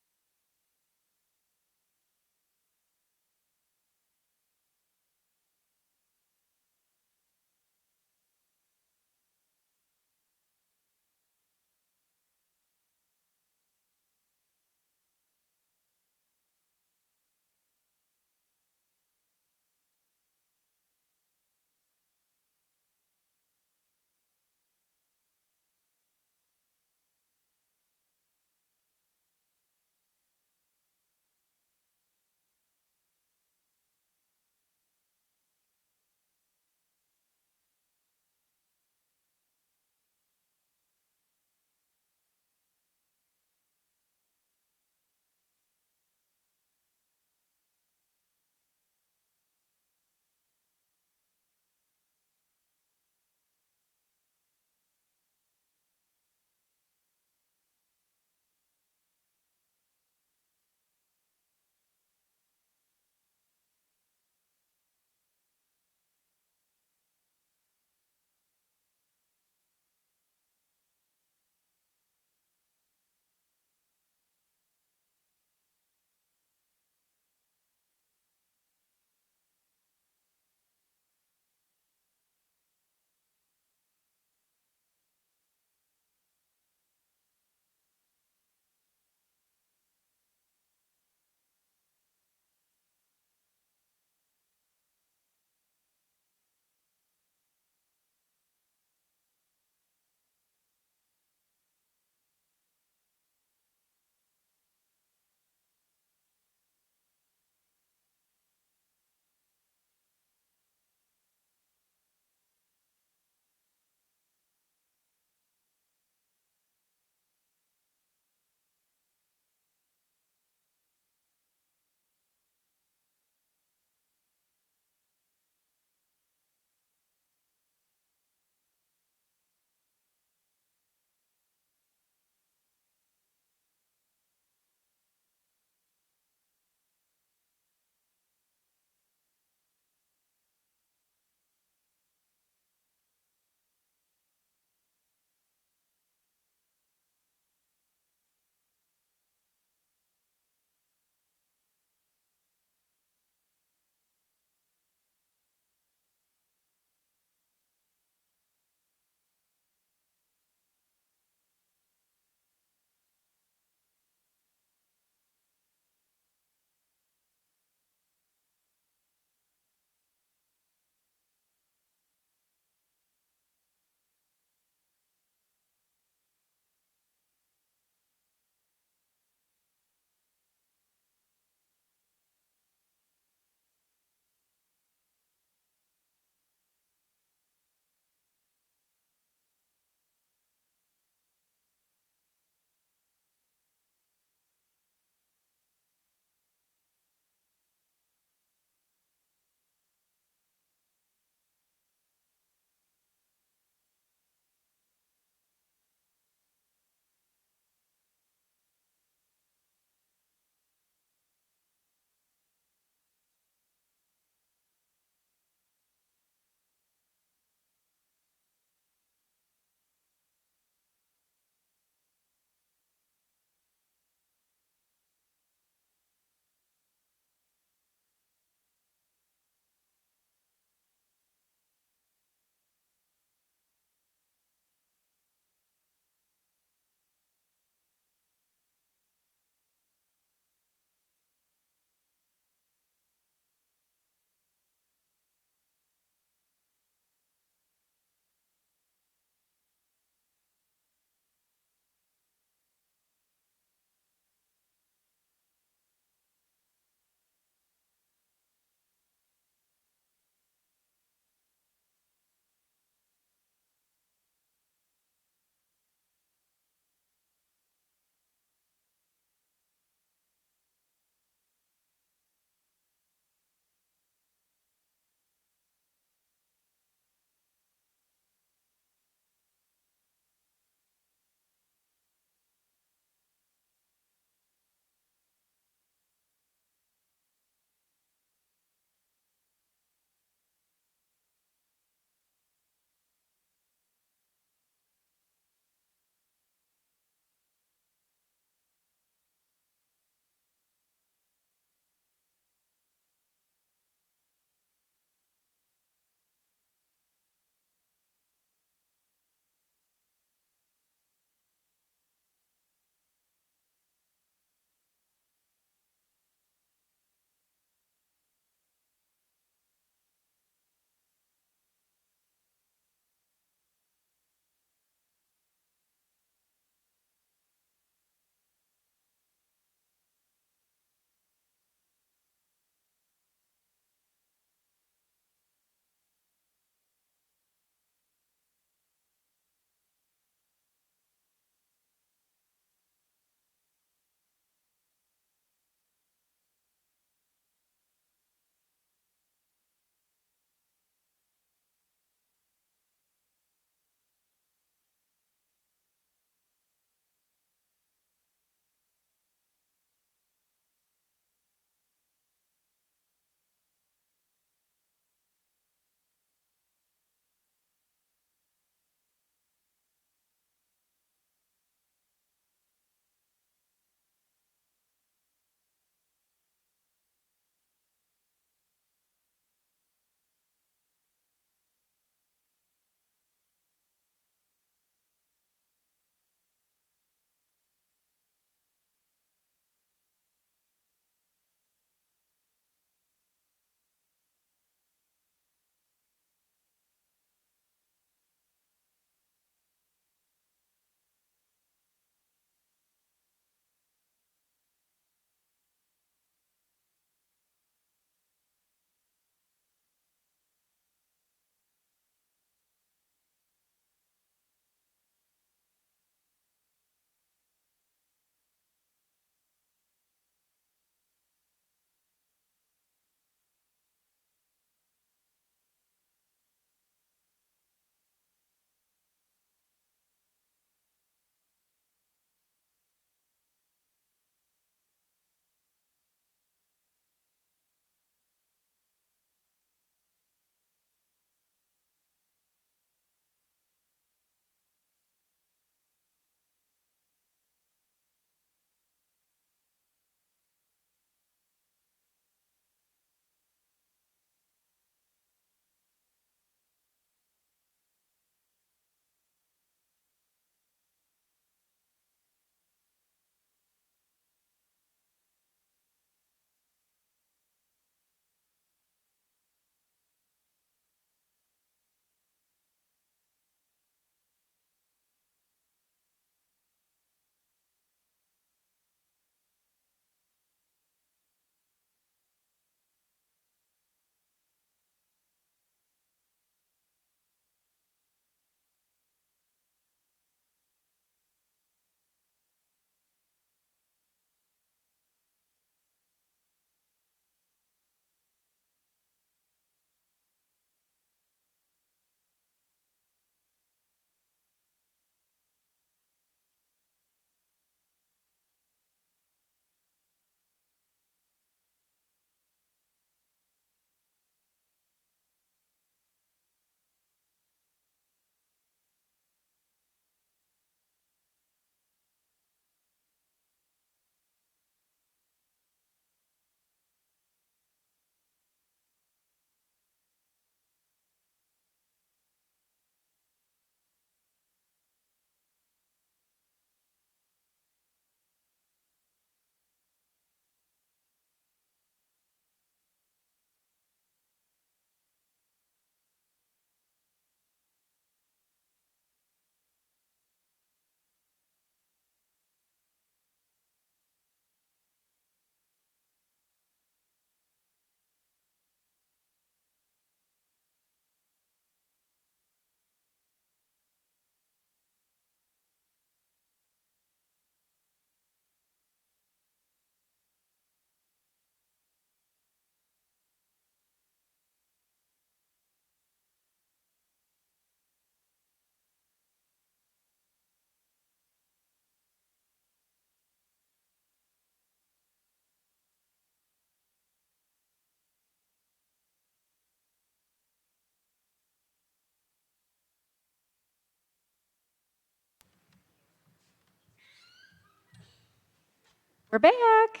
We're back.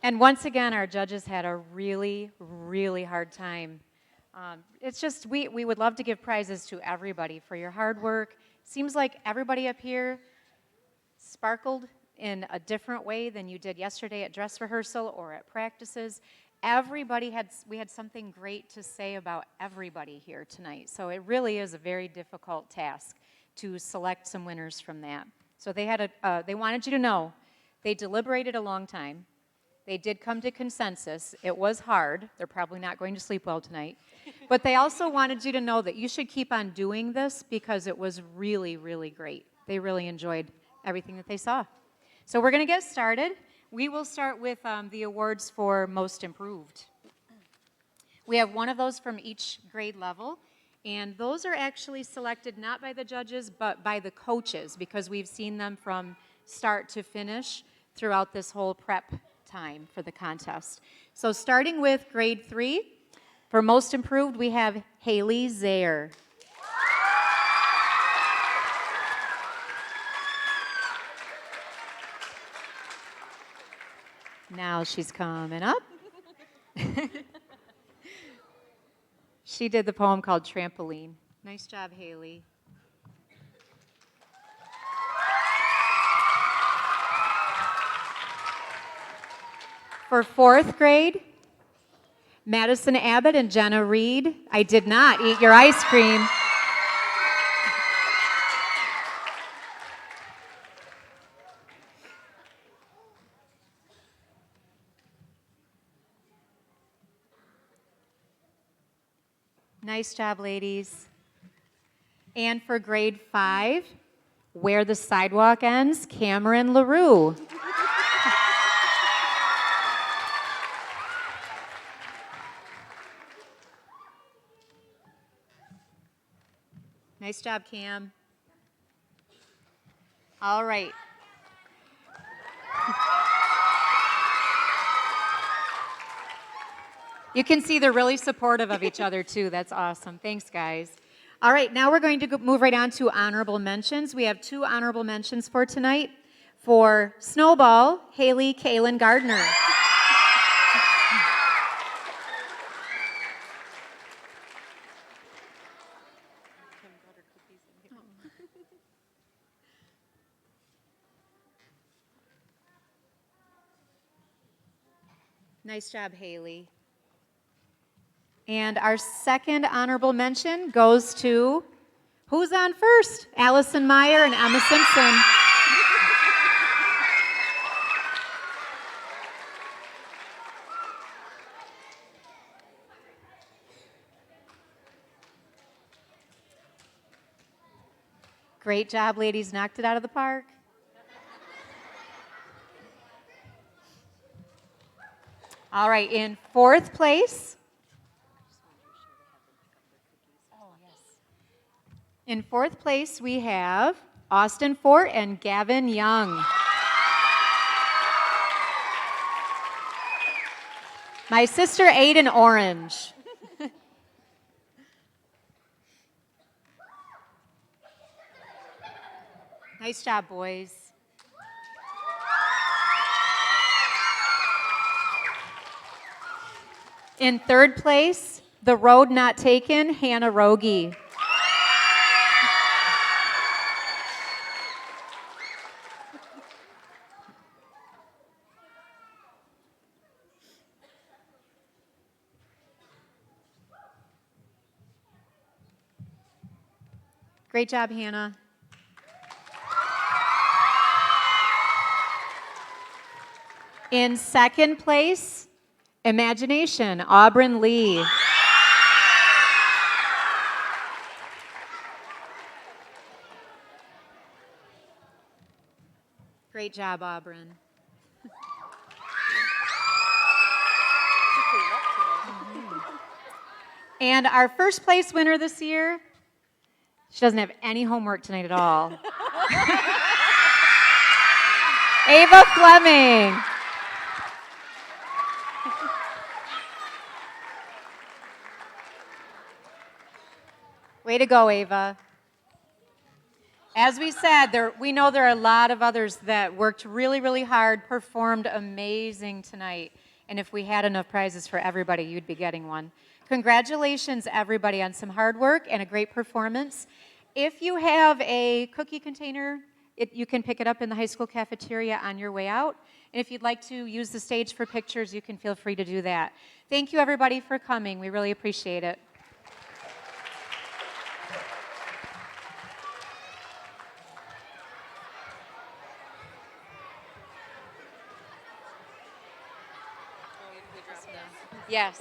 And once again, our judges had a really, really hard time. It's just, we would love to give prizes to everybody for your hard work. Seems like everybody up here sparkled in a different way than you did yesterday at dress rehearsal or at practices. We had something great to say about everybody here tonight. So it really is a very difficult task to select some winners from that. So they wanted you to know, they deliberated a long time. They did come to consensus. It was hard. They're probably not going to sleep well tonight. But they also wanted you to know that you should keep on doing this because it was really, really great. They really enjoyed everything that they saw. So we're going to get started. We will start with the awards for most improved. We have one of those from each grade level, and those are actually selected not by the judges, but by the coaches, because we've seen them from start to finish throughout this whole prep time for the contest. So starting with grade 3, for most improved, we have Haley Zayer. Now she's coming up. She did the poem called Trampoline. Nice job, Haley. For 4th grade, Madison Abbott and Jenna Reed. I did not eat your ice cream. Nice job, ladies. And for grade 5, Where the Sidewalk Ends, Cameron LaRue. Nice job, Cam. All right. You can see they're really supportive of each other, too. That's awesome. Thanks, guys. All right, now we're going to move right on to honorable mentions. We have 2 honorable mentions for tonight. For Snowball, Haley Kaylin Gardner. Nice job, Haley. And our second honorable mention goes to, who's on first? Allison Meyer and Emma Simpson. Great job, ladies. Knocked it out of the park. All right, in 4th place. In 4th place, we have Austin Fort and Gavin Young. My sister ate an orange. Nice job, boys. In 3rd place, The Road Not Taken, Hannah Rogie. Great job, Hannah. In 2nd place, Imagination, Auburn Lee. Great job, Auburn. And our 1st place winner this year, she doesn't have any homework tonight at all. Ava Fleming. Way to go, Ava. As we said, we know there are a lot of others that worked really, really hard, performed amazing tonight. And if we had enough prizes for everybody, you'd be getting one. Congratulations, everybody, on some hard work and a great performance. If you have a cookie container, you can pick it up in the high school cafeteria on your way out. And if you'd like to use the stage for pictures, you can feel free to do that. Thank you, everybody, for coming. We really appreciate it. Yes.